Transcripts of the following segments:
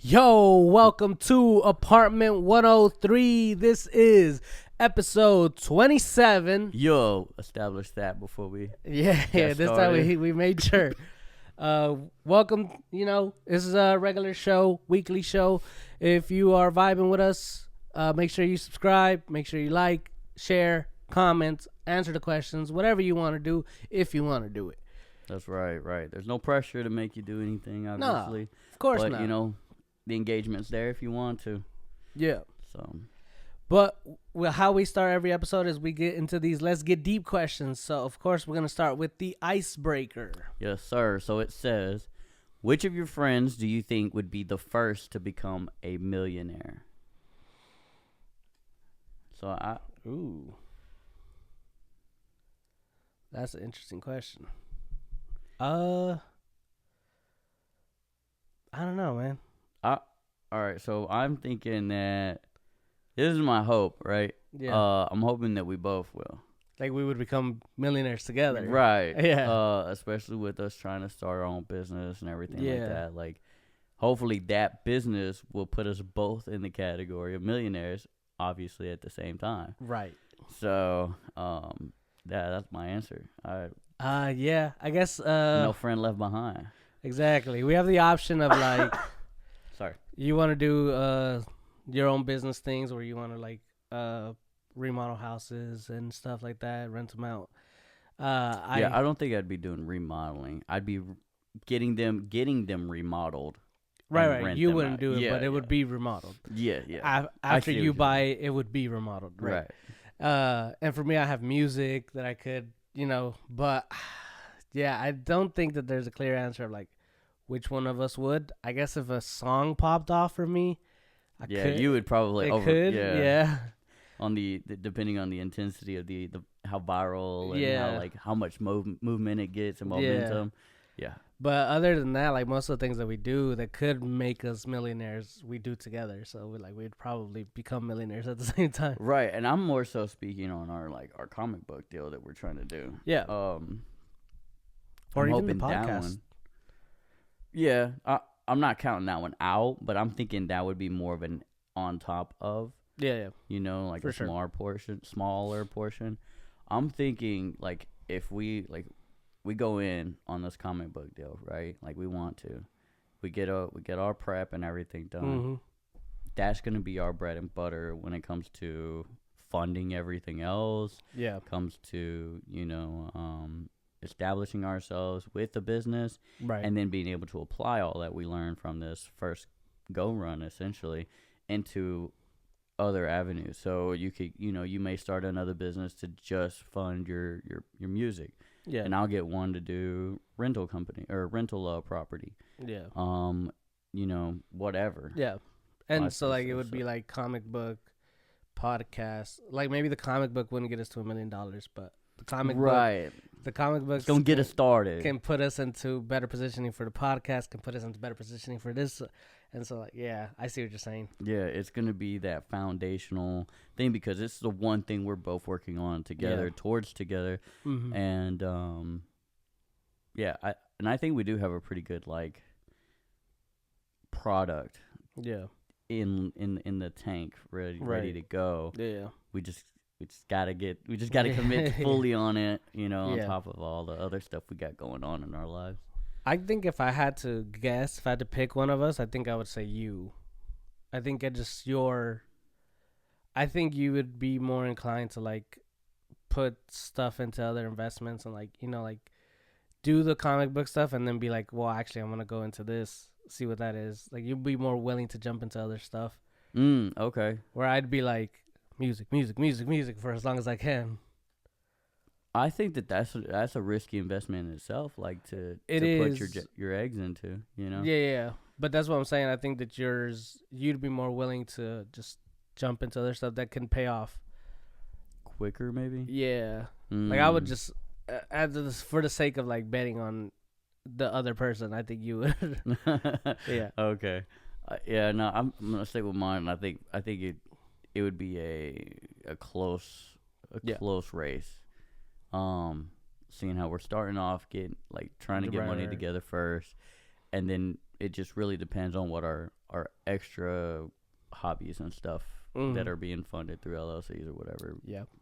Yo, welcome to Apartment 103. This is episode 27. Yo, establish that before we Yeah, get this started. time we made sure. Welcome, this is a regular show, weekly show. If you are vibing with us, make sure you subscribe, make sure you like, share, comment, answer the questions, whatever you want to do, if you want to do it. That's right. There's no pressure to make you do anything, obviously. Of course but, not. The engagement's there if you want to. Yeah. So, But how we start every episode is we get into these let's get deep questions. So, of course, we're going to start with the icebreaker. yes, sir. So it says, which of your friends do you think would be the first to become a millionaire? So Ooh. That's an interesting question. I don't know, man. all right. So I'm thinking that this is my hope, right? Yeah. I'm hoping that we both will. Like we would become millionaires together. Right. Yeah. Especially with us trying to start our own business and everything like Yeah. that. Like, hopefully that business will put us both in the category of millionaires, obviously at the same time. Right. So, that's my answer. Yeah, I guess No friend left behind. exactly. We have the option of like Sorry. you want to do your own business things or you want to like remodel houses and stuff like that, rent them out. I don't think I'd be doing remodeling. I'd be getting them remodeled. Right. You wouldn't out. do it, Yeah, but it yeah. would be remodeled. Yeah. After see what you you're buy it, it would be remodeled. Right. And for me, I have music that I could, but yeah, I don't think that there's a clear answer of like which one of us would. I guess if a song popped off for me, I could. You would probably Yeah. On the depending on the intensity of the how viral and Yeah. how much movement it gets and momentum. Yeah. But other than that, like most of the things that we do that could make us millionaires, we do together. So we'd probably become millionaires at the same time. Right, and I'm more so speaking on our comic book deal that we're trying to do. Yeah. Or Or I'm even the hoping that podcast. one. Yeah, I'm not counting that one out, but I'm thinking that would be more of an on top of. Yeah. Like For a sure. smaller portion. I'm thinking like if we go in on this comic book deal, right? Like we want to. We get our prep and everything done. Mm-hmm. That's going to be our bread and butter when it comes to funding everything else. Yeah. Comes to, establishing ourselves with the business Right. and then being able to apply all that we learned from this first go run essentially into other avenues. So you could, you may start another business to just fund your music. Yeah. And I'll get one to do rental company or rental property. Yeah. Whatever. Yeah. And Vice so like it versa, would be like comic book podcast. Like maybe the comic book wouldn't get us to $1 million, but the comic books Don't get us started. can put us into better positioning for the podcast, can put us into better positioning for this. And so yeah, I see what you're saying. Yeah, it's going to be that foundational thing because it's the one thing we're both working on together, towards together. Mm-hmm. And I think we do have a pretty good product Yeah. in the tank ready to go. Yeah. We just gotta commit fully on it, on Yeah. top of all the other stuff we got going on in our lives. I think if I had to guess, if I had to pick one of us, I think I would say you. I think I think you would be more inclined to put stuff into other investments and do the comic book stuff and then be like, well, actually, I'm gonna go into this, see what that is. Like you'd be more willing to jump into other stuff. Okay. Where I'd be like, music for as long as I can. I think that's a risky investment in itself, to is. put your eggs into, Yeah. But that's what I'm saying. I think that you'd be more willing to just jump into other stuff that can pay off quicker, maybe. Yeah. Like I would just, for the sake of betting on the other person, I think you would. Yeah. Okay. No, I'm gonna stick with mine. I think it would be a close race. Seeing how we're starting off, trying to get money together first, and then it just really depends on what our extra hobbies and stuff that are being funded through LLCs or whatever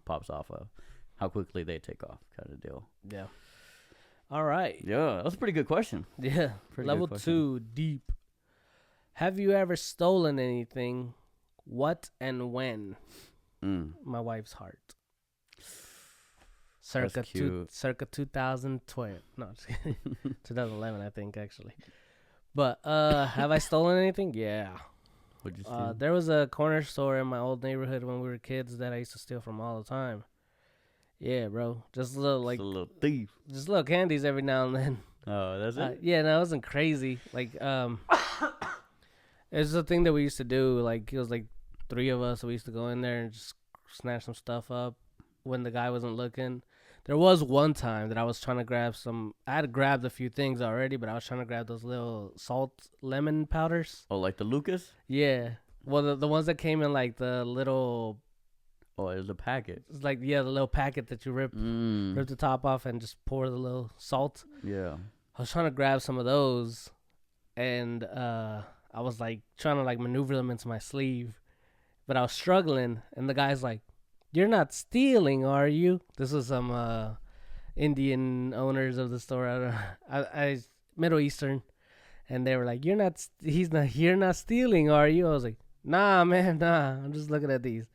pops off of. How quickly they take off, kind of deal. Yeah. All right. Yeah, that's a pretty good question. Yeah. Pretty Level good question. 2, deep. Have you ever stolen anything? What and when? My wife's heart. Circa 2012. No, just kidding. 2011, I think, actually. But have I stolen anything? Yeah. What'd you steal? There was a corner store in my old neighborhood when we were kids that I used to steal from all the time. Yeah, bro. Just little Just a little thief. just little candies every now and then. Oh, that's it? Yeah, no, it wasn't crazy. Like, it was a thing that we used to do. Like, it was like 3 of us. So we used to go in there and just snatch some stuff up when the guy wasn't looking. There was one time that I was trying to grab some. I had grabbed a few things already, but I was trying to grab those little salt lemon powders. Oh, like the Lucas? Yeah. Well, the ones that came in like the little. Oh, it was a packet. It's like, yeah, the little packet that you rip the top off and just pour the little salt. Yeah. I was trying to grab some of those, and I was like trying to like maneuver them into my sleeve, but I was struggling. And the guy's like, "You're not stealing, are you?" This was some Indian owners of the store, I Middle Eastern, and they were like, "You're not stealing, are you?" I was like, "Nah, man, nah. I'm just looking at these."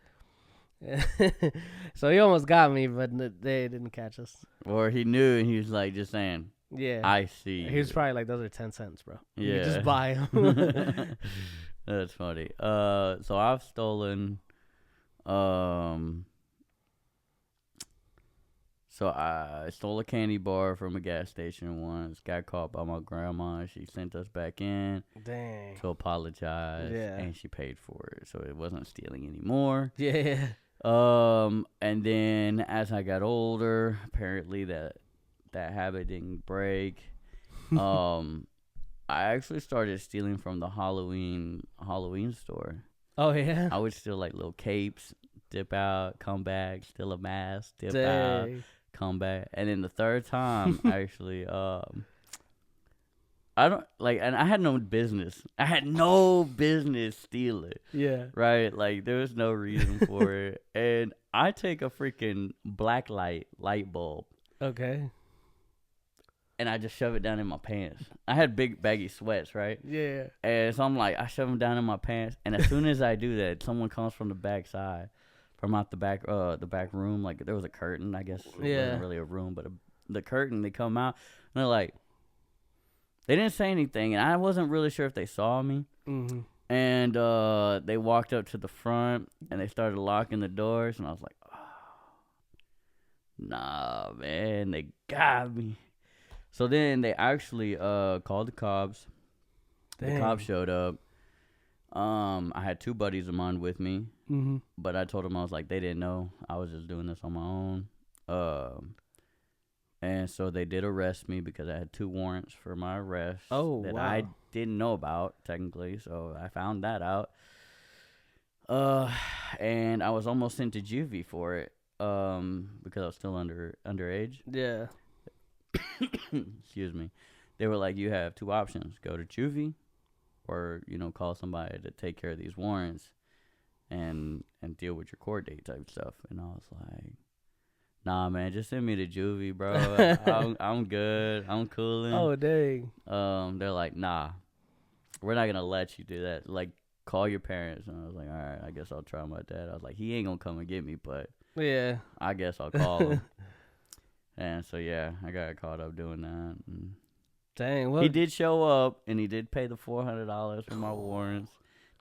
So he almost got me, but they didn't catch us. Or he knew, and he was like just saying, Yeah. I see. He was probably like, "Those are 10 cents, bro. Yeah. You just buy them." That's funny. So I've stolen. So I stole a candy bar from a gas station once. Got caught by my grandma. She sent us back in Dang. to apologize. Yeah. And she paid for it, so it wasn't stealing anymore. Yeah. And then as I got older, apparently that habit didn't break. I actually started stealing from the Halloween store. Oh, yeah? I would steal like little capes, dip out, come back, steal a mask, dip Dang. out, come back. And then the third time, actually, I don't like, and I had no business. I had no business stealing. Yeah. Right? Like, there was no reason for it. And I take a freaking black light bulb. Okay. And I just shove it down in my pants. I had big baggy sweats, right? Yeah. And so I'm like, I shove them down in my pants. And as soon as I do that, someone comes from the back side, from out the back room. Like, there was a curtain, I guess. It wasn't really a room, but the curtain, they come out. And they're like, they didn't say anything. And I wasn't really sure if they saw me. Mm-hmm. And they walked up to the front, and they started locking the doors. And I was like, oh, nah, man, they got me. So then they actually called the cops. Dang. The cops showed up. I had 2 buddies of mine with me, but I told them, I was like, they didn't know. I was just doing this on my own. And so they did arrest me because I had 2 warrants for my arrest that I didn't know about, technically. So I found that out. And I was almost sent to juvie for it because I was still underage. Yeah. Excuse me. They were like, you have 2 options: go to juvie, or call somebody to take care of these warrants and deal with your court date type stuff. And I was like, nah, man, just send me to juvie, bro. I'm good. I'm coolin'. Oh, dang. They're like, nah, we're not gonna let you do that. Like, call your parents. And I was like, all right, I guess I'll try my dad. I was like, he ain't gonna come and get me, but Yeah. I guess I'll call him. And so, yeah, I got caught up doing that. And Dang. Well, he did show up, and he did pay the $400 for my warrants.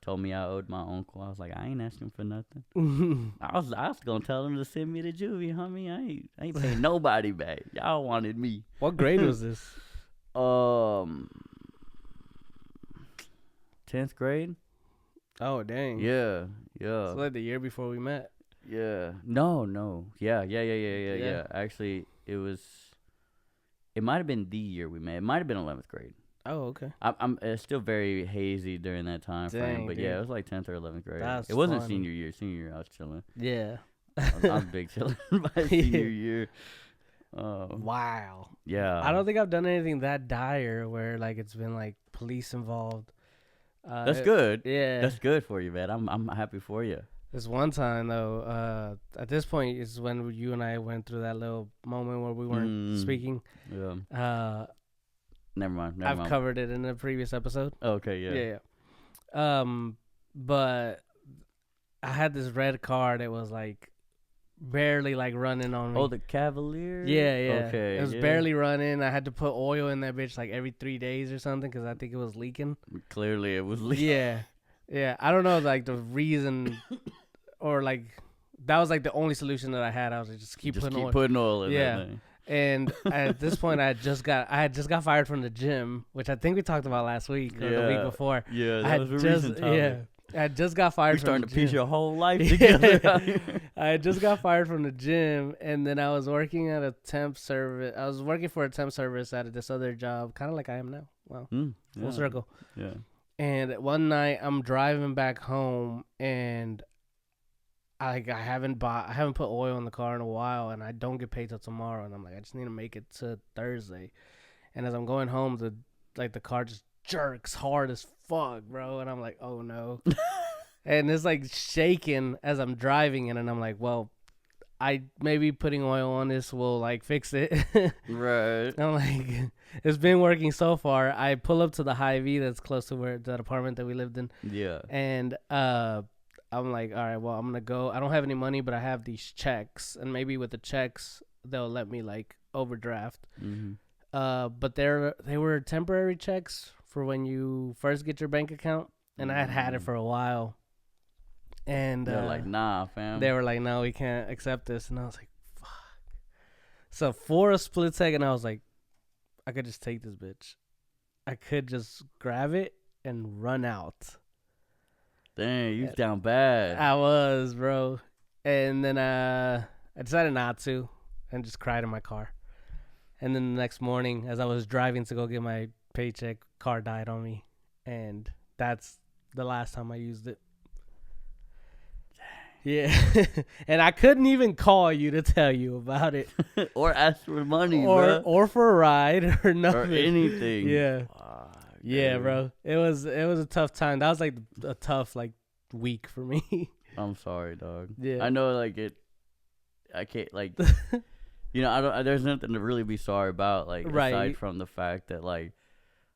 Told me I owed my uncle. I was like, I ain't asking for nothing. I was going to tell him to send me to juvie, homie. I ain't paying nobody back. Y'all wanted me. What grade was this? 10th grade. Oh, dang. Yeah. So like the year before we met. Yeah. No. Yeah. Actually, it might have been the year we met. It might have been 11th grade. Oh, okay. I'm still very hazy during that time frame, but dude. yeah, it was like 10th or 11th grade. That's it wasn't funny. senior year. Senior year, I was chilling. Yeah. I was big chilling by senior year. Wow. Yeah. I don't think I've done anything that dire where like it's been like police involved. That's good. Yeah. That's good for you, man. I'm happy for you. This one time though, at this point is when you and I went through that little moment where we weren't speaking. Yeah. Never mind. I've covered it in a previous episode. Okay. Yeah. Yeah. But I had this red car that was like barely like running on me. Oh, the Cavalier. Yeah. Okay. It was barely running. I had to put oil in that bitch like every 3 days or something because I think it was leaking. Clearly, it was leaking. Yeah. I don't know like the reason, or like that was like the only solution that I had. I was like, just keep putting oil in. Yeah. That thing. And at this point, I had just got fired from the gym, which I think we talked about last week or the week before. Yeah, that was a recent topic. Yeah, I had just got fired. You're from starting the to gym. piece your whole life together. I had just got fired from the gym, and then I was working at a temp service. I was working for a temp service at this other job, kind of like I am now. Wow, full circle. Yeah. And one night, I'm driving back home, and I haven't put oil in the car in a while, and I don't get paid till tomorrow. And I'm like, I just need to make it to Thursday. And as I'm going home, the car just jerks hard as fuck, bro. And I'm like, oh no. And it's like shaking as I'm driving it, and I'm like, well, maybe putting oil on this will like fix it. Right. I'm like, it's been working so far. I pull up to the Hy-Vee that's close to that apartment that we lived in. Yeah. And I'm like, all right, well, I'm gonna go. I don't have any money, but I have these checks, and maybe with the checks they'll let me like overdraft. Mm-hmm. But they were temporary checks for when you first get your bank account, and I had it for a while. And they're like, nah, fam. They were like, no, we can't accept this, and I was like, fuck. So for a split second, I was like, I could just take this bitch. I could just grab it and run out. Dang, you down bad. I was, bro. And then I decided not to and just cried in my car. And then the next morning, as I was driving to go get my paycheck, car died on me. And that's the last time I used it. Yeah. And I couldn't even call you to tell you about it. Or ask for money, bro. Or for a ride or nothing. Or anything. Yeah. Yeah, bro. It was a tough time. That was like a tough like week for me. I'm sorry, dog. Yeah. I know, like I can't like, there's nothing to really be sorry about, like aside from the fact that like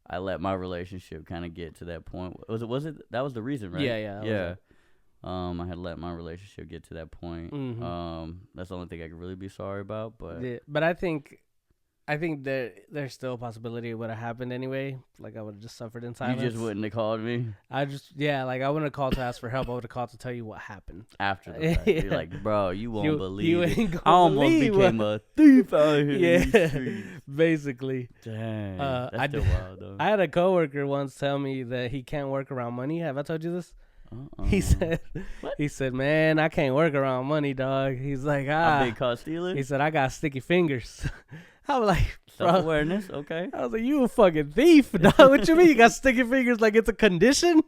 I let my relationship kind of get to that point. Was it that was the reason, right? Yeah. I had let my relationship get to that point. Mm-hmm. That's the only thing I could really be sorry about. But but I think there's still a possibility it would have happened anyway. Like I would have just suffered in silence. You just wouldn't have called me. I wouldn't have called to ask for help. I would have called to tell you what happened after the fact. You're like, bro, you won't believe it. I almost became a thief out here. Yeah, basically. Dang, that's still wild though. I had a coworker once tell me that he can't work around money. Have I told you this? He said, man, I can't work around money, dog. He's like, I've been caught stealing. He said, I got sticky fingers. I was like, self-awareness, okay. I was like, you a fucking thief, dog. What you mean you got sticky fingers like it's a condition?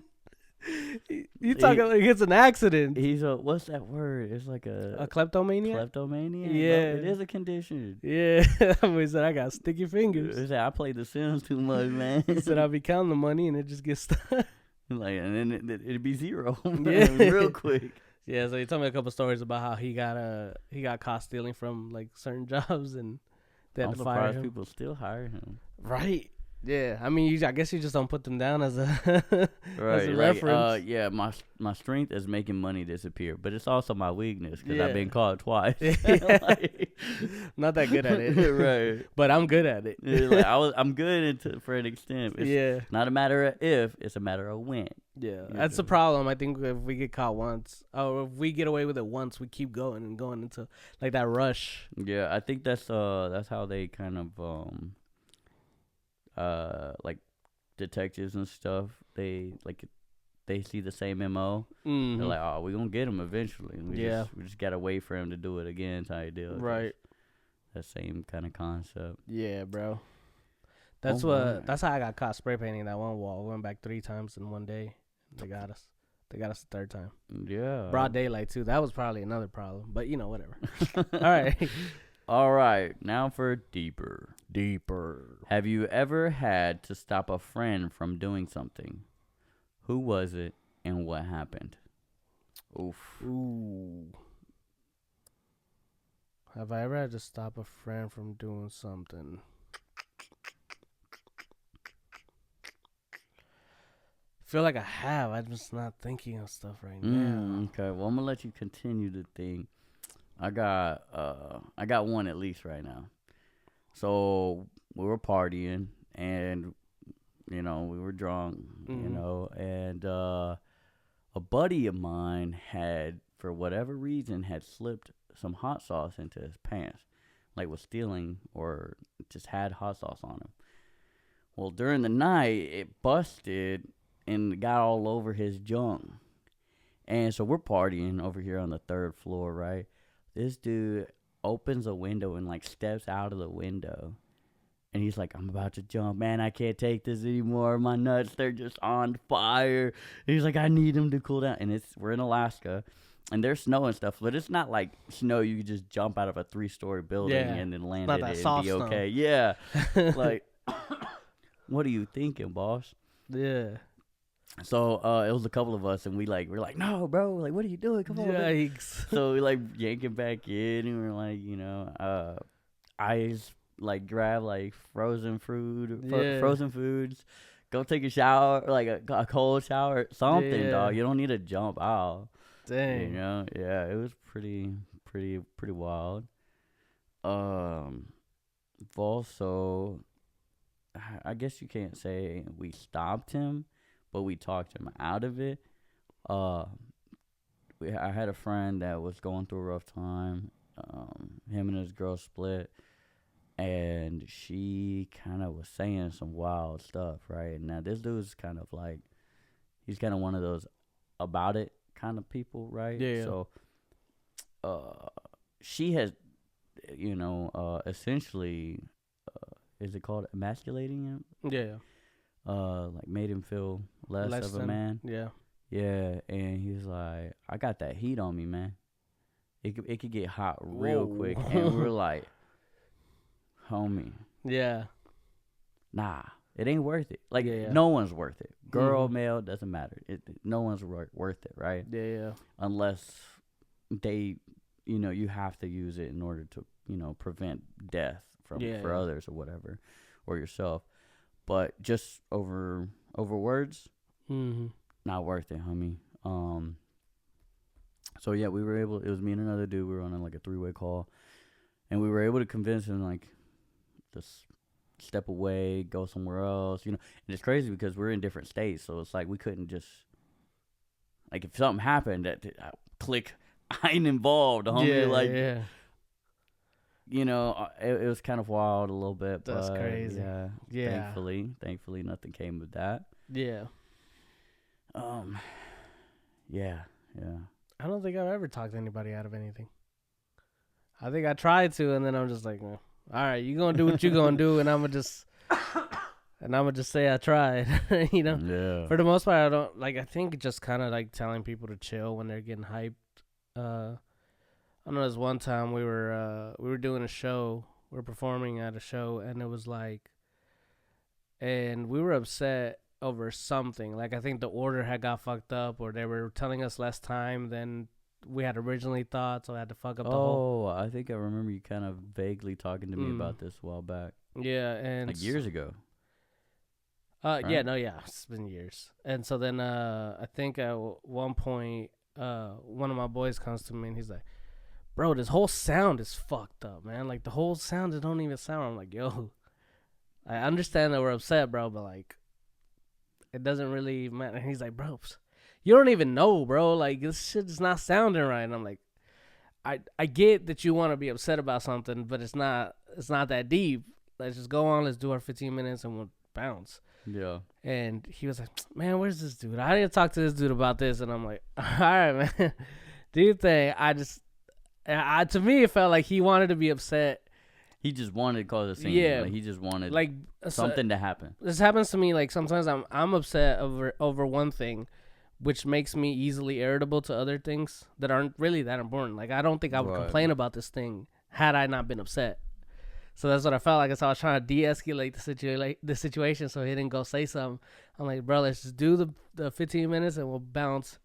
You talking like it's an accident. He's a, what's that word? It's like a kleptomaniac? Kleptomaniac? Yeah. It is a condition. Yeah. He said, I got sticky fingers. He said, I play The Sims too much, man. He said, I be counting the money and it just gets stuck. Like, and then it'd be zero. Yeah. Real quick. Yeah, so he told me a couple stories about how he got caught stealing from like certain jobs, and they had to fire him. I'm surprised people still hire him. Right. Yeah. I mean, I guess you just don't put them down as a right, as a reference. Yeah, my strength is making money disappear, but it's also my weakness because I've been caught twice. Not that good at it. Right. But I'm good at it. Like I'm good for an extent. It's not a matter of if, it's a matter of when. Yeah, that's the problem. I think if we get caught once, or if we get away with it once, we keep going and going into like that rush. Yeah, I think that's how they kind of like detectives and stuff. They see the same MO. Mm-hmm. They're like, oh, we're gonna get him eventually. We just gotta wait for him to do it again type deal. Right. That same kind of concept. Yeah, bro. That's how I got caught spray painting that one wall. We went back 3 times in one day. They got us the third time. Yeah. Broad daylight too. That was probably another problem, but whatever. All right. All right, now for deeper. Deeper. Have you ever had to stop a friend from doing something? Who was it and what happened? Oof. Ooh. Have I ever had to stop a friend from doing something? I feel like I have. I'm just not thinking of stuff right now. Okay, well, I'm going to let you continue to think. I got one at least right now. So we were partying and, we were drunk, and a buddy of mine had, for whatever reason, had slipped some hot sauce into his pants, like was stealing or just had hot sauce on him. Well, during the night, it busted and got all over his junk. And so we're partying over here on the 3rd floor, right? This dude opens a window and, steps out of the window. And he's like, I'm about to jump. Man, I can't take this anymore. My nuts, they're just on fire. And he's like, I need him to cool down. And we're in Alaska. And there's snow and stuff. But it's not like snow you could just jump out of a 3-story building and then land in it and be okay. Snow. Yeah. Like, what are you thinking, boss? Yeah. So it was a couple of us, and we're like, no, bro, like, what are you doing? Come on, yikes! So we yanking back in, and we're I grab frozen food, frozen foods, go take a shower, a cold shower, something, dog. You don't need to jump out. Dang. Yeah, it was pretty wild. Also, I guess you can't say we stopped him, but we talked him out of it. I had a friend that was going through a rough time. Him and his girl split, and she kind of was saying some wild stuff, right? Now, this dude's kind of he's kind of one of those about it kind of people, right? Yeah. So, she has, essentially, is it called emasculating him? Yeah. Made him feel less of a man. Yeah. Yeah, and he's like, I got that heat on me, man. It could get hot real quick. And we're like, homie. Yeah. Nah, it ain't worth it. No one's worth it. Girl, male, doesn't matter. No one's worth it, right? Yeah. Unless they, you have to use it in order to, prevent death for others or whatever, or yourself. But just over words, not worth it, homie. So yeah, we were able. It was me and another dude. We were on a 3-way call, and we were able to convince him just step away, go somewhere else. And it's crazy because we're in different states, so it's we couldn't just if something happened that click, I ain't involved, homie. Yeah. It was kind of wild a little bit. That's but crazy. Yeah. Thankfully, nothing came of that. Yeah. Yeah. I don't think I've ever talked anybody out of anything. I think I tried to, and then I'm just like, all right, you gonna do what you gonna do, and I'm gonna just say I tried. Yeah. For the most part, I don't I think just kind of telling people to chill when they're getting hyped. I know there's one time we were doing a show, we were performing at a show, and it was and we were upset over something. I think the order had got fucked up, or they were telling us less time than we had originally thought, so I had to fuck up the whole. Oh, I think I remember you kind of vaguely talking to me about this a while back. Yeah, and years ago. Right? Yeah, it's been years. And so then I think at one point one of my boys comes to me and he's like, bro, this whole sound is fucked up, man. The whole sound, it don't even sound. I'm like, yo, I understand that we're upset, bro, but it doesn't really matter. And he's like, bro, you don't even know, bro. This shit is not sounding right. And I'm like, I get that you want to be upset about something, but it's not that deep. Let's just go on. Let's do our 15 minutes and we'll bounce. Yeah. And he was like, man, where's this dude? I need to talk to this dude about this. And I'm like, all right, man, do you think? To me, it felt like he wanted to be upset. He just wanted to cause a scene. Yeah. He just wanted something to happen. This happens to me. Sometimes I'm upset over one thing, which makes me easily irritable to other things that aren't really that important. I don't think I would complain about this thing had I not been upset. So that's what I felt like. So I was trying to de-escalate the situation so he didn't go say something. I'm like, bro, let's just do the 15 minutes and we'll bounce.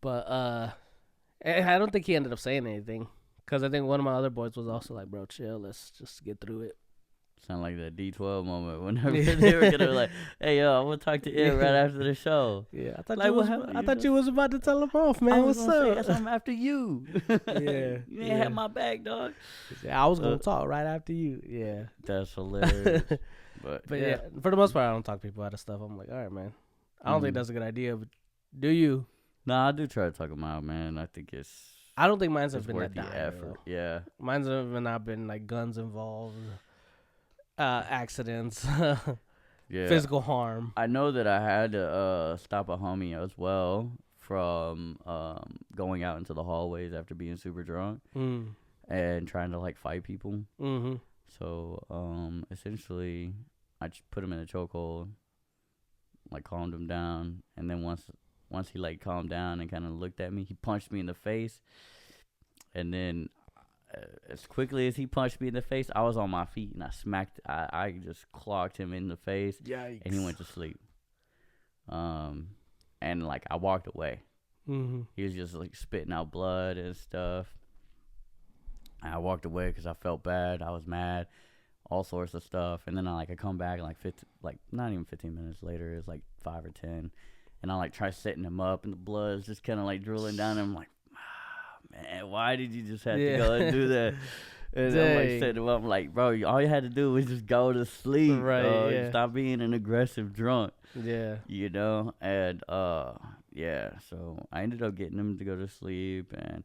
But I don't think he ended up saying anything because I think one of my other boys was also like, bro, chill. Let's just get through it. Sound like that D12 moment whenever they were gonna be like, "Hey, yo, I want to talk to you right after the show." Yeah, I thought like, you was about to tell him off, man. What's up? I'm after you. Yeah, you ain't have my back, dog. Yeah, I was gonna talk right after you. Yeah, that's hilarious. but yeah, for the most part, I don't talk people out of stuff. I'm like, all right, man. I don't think that's a good idea, but do you? Nah, I do try to talk them out, man. I think I don't think mine's have been worth that the dire, effort. though. Yeah, mine's have not been like guns involved. Accidents, physical harm. I know that I had to stop a homie as well from going out into the hallways after being super drunk and trying to like fight people. Mm-hmm. So essentially, I just put him in a chokehold, like calmed him down, and then once he like calmed down and kind of looked at me, he punched me in the face, and then. As quickly as he punched me in the face, I was on my feet and I just clocked him in the face. Yikes. And he went to sleep. And like I walked away. Mm-hmm. He was just like spitting out blood and stuff. And I walked away because I felt bad. I was mad, all sorts of stuff. And then I come back and not even 15 minutes later, it's like 5 or 10. And I like try setting him up, and the blood's just kind of like drooling down. And I'm like, man, why did you just have to go and do that? And I'm like setting him up. I'm like, bro, all you had to do was just go to sleep. Right, yeah. Stop being an aggressive drunk. Yeah. You know? And, yeah. So I ended up getting him to go to sleep. And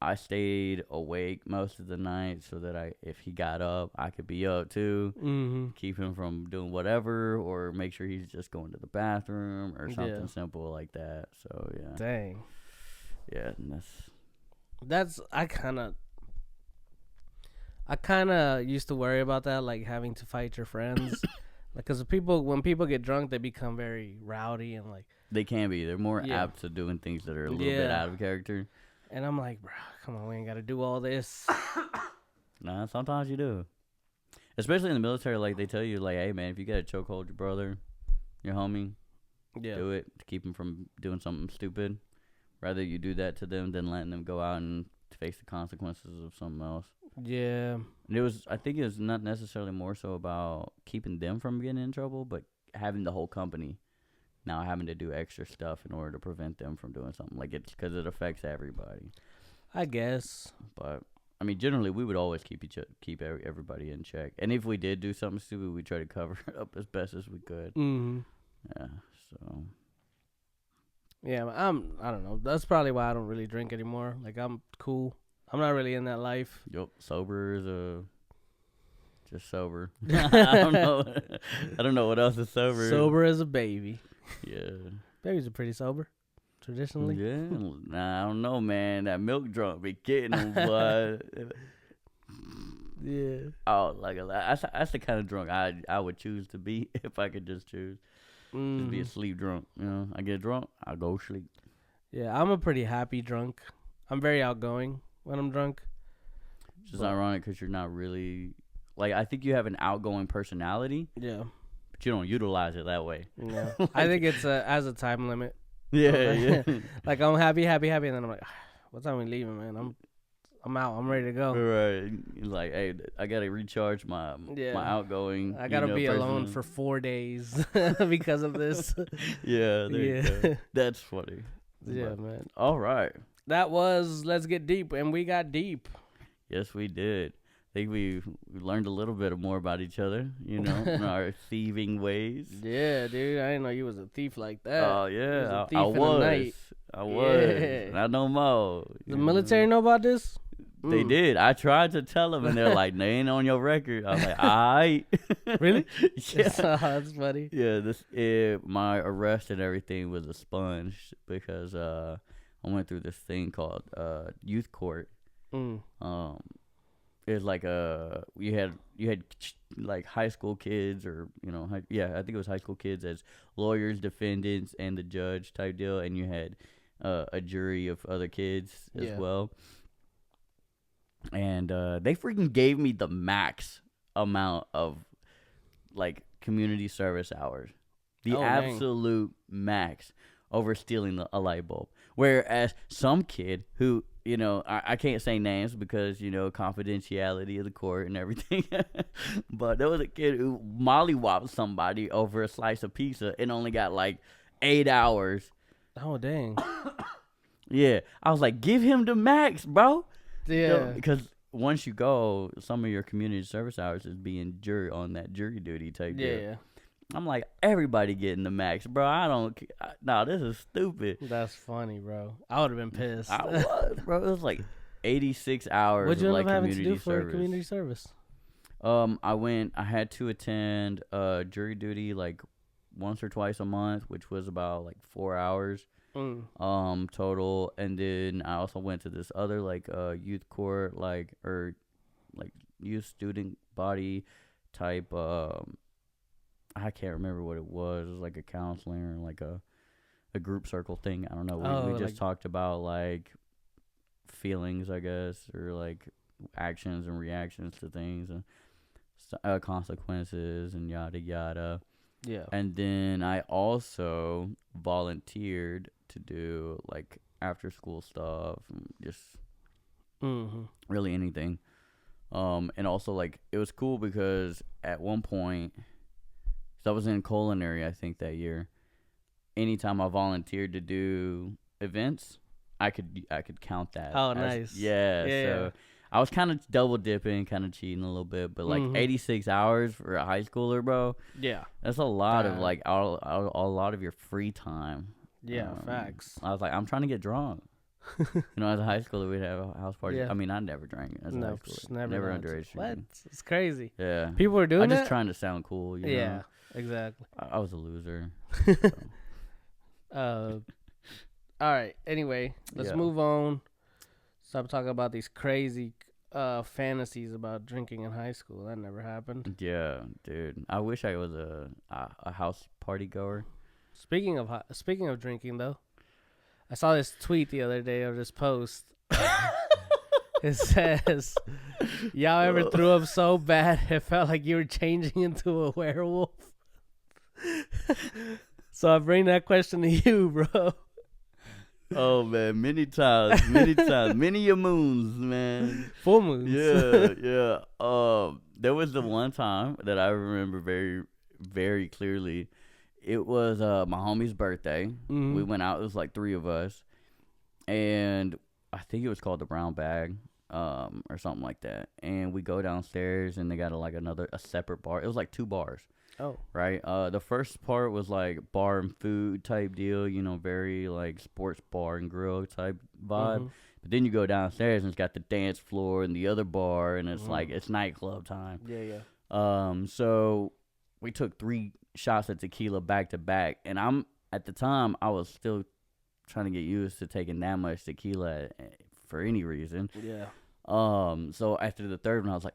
I stayed awake most of the night so that if he got up, I could be up too. Mm-hmm. Keep him from doing whatever, or make sure he's just going to the bathroom or something simple like that. So, yeah. Dang. Yeah, and I kind of used to worry about that, like having to fight your friends, because when people get drunk, they become very rowdy and like they can be. They're more apt to doing things that are a little bit out of character. And I'm like, bro, come on, we ain't got to do all this. Nah, sometimes you do, especially in the military. Like they tell you, like, hey man, if you got to chokehold your brother, your homie, do it to keep him from doing something stupid. Rather you do that to them than letting them go out and face the consequences of something else. Yeah. And I think it was not necessarily more so about keeping them from getting in trouble, but having the whole company now having to do extra stuff in order to prevent them from doing something. Like it's because it affects everybody. I guess. But I mean, generally we would always keep everybody in check. And if we did do something stupid, we try to cover it up as best as we could. Mm-hmm. Yeah. So. Yeah, I don't know. That's probably why I don't really drink anymore. Like, I'm cool. I'm not really in that life. Yep, sober is just sober. I don't know. I don't know what else is sober. Sober as a baby. Yeah. Babies are pretty sober, traditionally. Yeah. Nah, I don't know, man. That milk drunk be getting them, boy. Yeah. Oh, that's the kind of drunk I would choose to be if I could just choose. Just be a sleep drunk, you know. I get drunk, I go sleep. Yeah, I'm a pretty happy drunk. I'm very outgoing when I'm drunk. It's just ironic because you're not really like. I think you have an outgoing personality. Yeah, but you don't utilize it that way. Yeah, I think it's as a time limit. Yeah, yeah. Like I'm happy, and then I'm like, what time we leaving, man? I'm out. I'm ready to go. Right. Like, hey, I gotta recharge my outgoing. I gotta be alone for 4 days because of this. Yeah. There you go. That's funny. Yeah, man. All right. That was Let's Get Deep, and we got deep. Yes, we did. I think we learned a little bit more about each other, you know, in our thieving ways. Yeah, dude. I didn't know you was a thief like that. Oh, yeah. I was. I was. Yeah. Not no more. The military know about this? They did. I tried to tell them, and they're like, "They ain't on your record." I was like, "All right." Really? Yeah. That's funny. Yeah. My arrest and everything was a sponge because I went through this thing called youth court. It was like you had like high school kids or I think it was high school kids as lawyers, defendants, and the judge type deal, and you had a jury of other kids as well. And they freaking gave me the max amount of like community service hours, the absolute max, over stealing a light bulb. Whereas some kid who, you know, I can't say names because, you know, confidentiality of the court and everything. But there was a kid who mollywopped somebody over a slice of pizza and only got like 8 hours. Oh, dang. Yeah. I was like, give him the max, bro. Yeah. You know, because once you go, some of your community service hours is being on that jury duty type deal. Yeah. I'm like, everybody getting the max, bro. I don't. No, this is stupid. That's funny, bro. I would have been pissed. I was, bro. It was like 86 hours. What'd you of end like up having to community do for service. community service? I had to attend jury duty like once or twice a month, which was about like 4 hours total. And then I also went to this other like youth court, like youth student body type. I can't remember what it was. It was like a counseling or like a group circle thing. I don't know. We just like, talked about like feelings, I guess, or like actions and reactions to things and consequences and yada yada. Yeah. And then I also volunteered to do like after school stuff and just really anything. And also like it was cool because at one point, so I was in culinary, I think, that year. Anytime I volunteered to do events, I could count that. Oh, nice. Yeah. So I was kind of double dipping, kind of cheating a little bit, but like 86 hours for a high schooler, bro. Yeah. That's a lot of like a lot of your free time. Yeah, facts. I was like, I'm trying to get drunk. You know, as a high schooler, we'd have a house party. Yeah. I mean, I never drank as a high schooler. Never underage What? drinking. It's crazy. Yeah. People were doing I'm that? just trying to sound cool, you know? Exactly. I was a loser. All right. Anyway, let's move on. Stop talking about these crazy fantasies about drinking in high school. That never happened. Yeah, dude. I wish I was a house party goer. Speaking of drinking, though, I saw this tweet the other day or this post. It says, "Y'all ever threw up so bad it felt like you were changing into a werewolf?" So I bring that question to you, bro. Oh man, many times, many a moons, man. Full moons. Yeah. There was the one time that I remember very, very clearly. It was my homie's birthday. We went out. It was like 3 of us, and I think it was called the Brown Bag, or something like that. And we go downstairs, and they got a separate bar. It was like 2 bars. Oh. Right. The first part was like bar and food type deal, you know, very like sports bar and grill type vibe. But then you go downstairs and it's got the dance floor and the other bar, and it's like it's nightclub time. Yeah. So we took 3 shots of tequila back to back, and at the time I was still trying to get used to taking that much tequila for any reason. Yeah. So after the third one, I was like,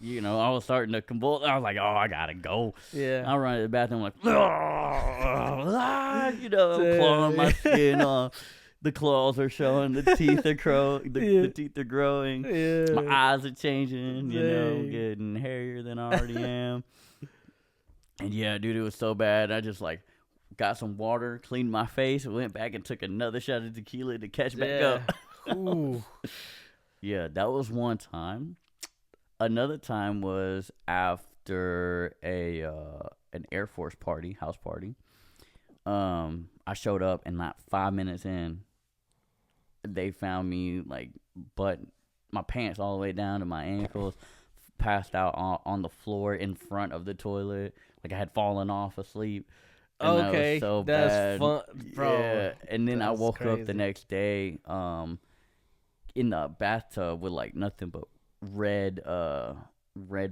you know, I was starting to convulse. I was like, oh, I gotta go. Yeah. I run to the bathroom like, you know, clawing my skin off. The claws are showing. The teeth are the teeth are growing. Yeah. My eyes are changing. You know, getting hairier than I already am. And yeah, dude, it was so bad. I just like got some water, cleaned my face, went back and took another shot of tequila to catch back up. Ooh. Yeah, that was one time. Another time was after an Air Force party, house party. I showed up and not 5 minutes in, they found me like my pants all the way down to my ankles, passed out on the floor in front of the toilet, like I had fallen off asleep. And okay, that was so that's bad. fun, bro. Yeah, and then I woke crazy. up the next day, in the bathtub with like nothing but red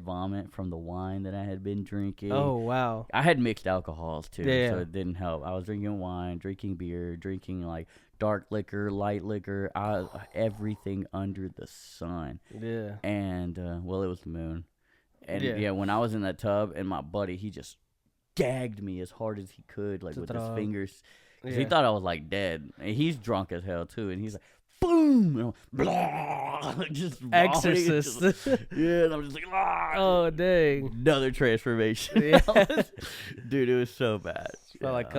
vomit from the wine that I had been drinking. Oh wow. I had mixed alcohols too, Yeah. so it didn't help. I was drinking wine, drinking beer, drinking like dark liquor, light liquor, everything under the sun. Yeah. And well, it was the moon. And yeah, when I was in that tub, and my buddy, he just gagged me as hard as he could, like with his fingers. 'Cause he thought I was like dead. And he's drunk as hell too, and he's like, boom! boom, and I'm blah, just vomiting, Exorcist. yeah, and I'm just like, Oh dang. another transformation. Yeah. Dude, it was so bad. Felt like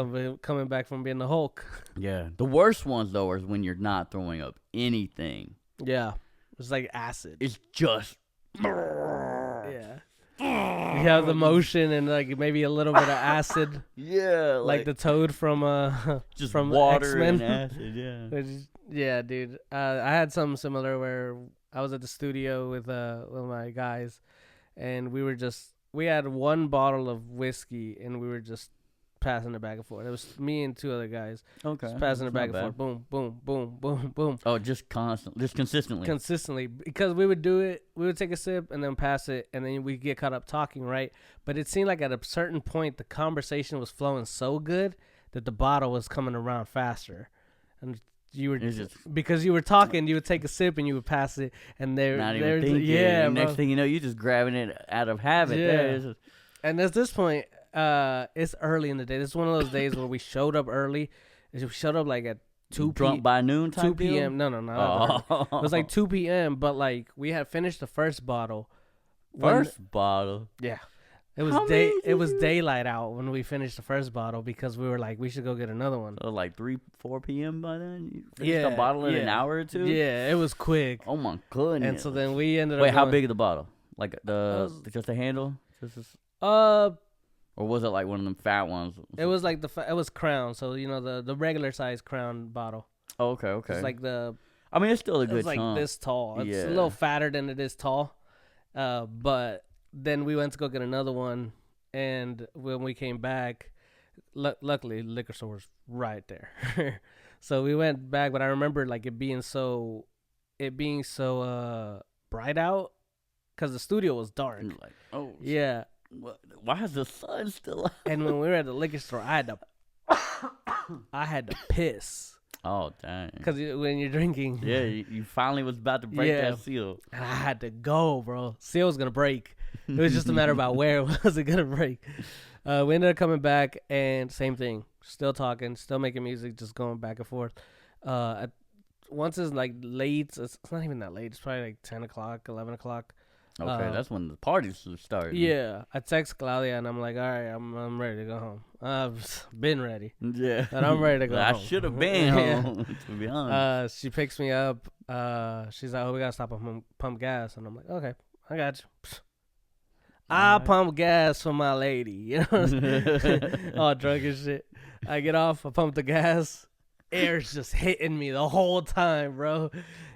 coming back from being the Hulk. Yeah. The worst ones though is when you're not throwing up anything. Yeah. It's like acid. It's just Yeah. You have the motion and like maybe a little bit of acid. Yeah, Like the Toad from just from water X-Men. and acid. Yeah. Yeah, dude. I had something similar where I was at the studio with my guys, and we had one bottle of whiskey, and we were just passing it back and forth. It was me and two other guys. Okay. Just passing That's it back not and forth. Boom, boom, boom, boom, boom. Oh, just consistently. Consistently, because we would do it. We would take a sip and then pass it, and then we get caught up talking, right? But it seemed like at a certain point, the conversation was flowing so good that the bottle was coming around faster, and you were because you were talking. You would take a sip and you would pass it, and not even thinking. Yeah, next thing you know, you're just grabbing it out of habit. Yeah. And at this point, it's early in the day. This is one of those days where we showed up early. We showed up like at 2 p.m. Drunk by noon type 2 p.m. Deal? No. It was like 2 p.m., but like we had finished the first bottle. Bottle? Yeah. It was daylight out when we finished the first bottle because we were like, we should go get another one. So like 4 p.m. by then? You finished a bottle in an hour or two? Yeah, it was quick. Oh my goodness. And so then we ended up Wait, how big is the bottle? Like just a handle? Or was it like one of them fat ones? It was like it was Crown, so you know the regular size Crown bottle. Oh, okay. It's like I mean, it's still a good it's like chunk. this tall. It's Yeah. a little fatter than it is tall. But then we went to go get another one, and when we came back, luckily liquor store was right there. So we went back, but I remember like it being so bright out because the studio was dark. Like, oh yeah. Why is the sun still out? And when we were at the liquor store, I had to piss. Oh, dang. Because when you're drinking. Yeah, you finally was about to break that seal. And I had to go, bro. Seal was going to break. It was just a matter about where was it going to break. We ended up coming back, and same thing. Still talking, still making music, just going back and forth. Once it's like late, it's not even that late. It's probably like 10 o'clock, 11 o'clock. Okay, that's when the parties started. Yeah, I text Claudia and I'm like, all right, I'm ready to go home. I've been ready. Yeah, and I'm ready to go home. I should have been home, to be honest. She picks me up. She's like, oh, we gotta stop and pump gas, and I'm like, okay, I got you. I pump gas for my lady, you know, what I'm saying? All drunk and shit. I get off, I pump the gas. Air's just hitting me the whole time, bro.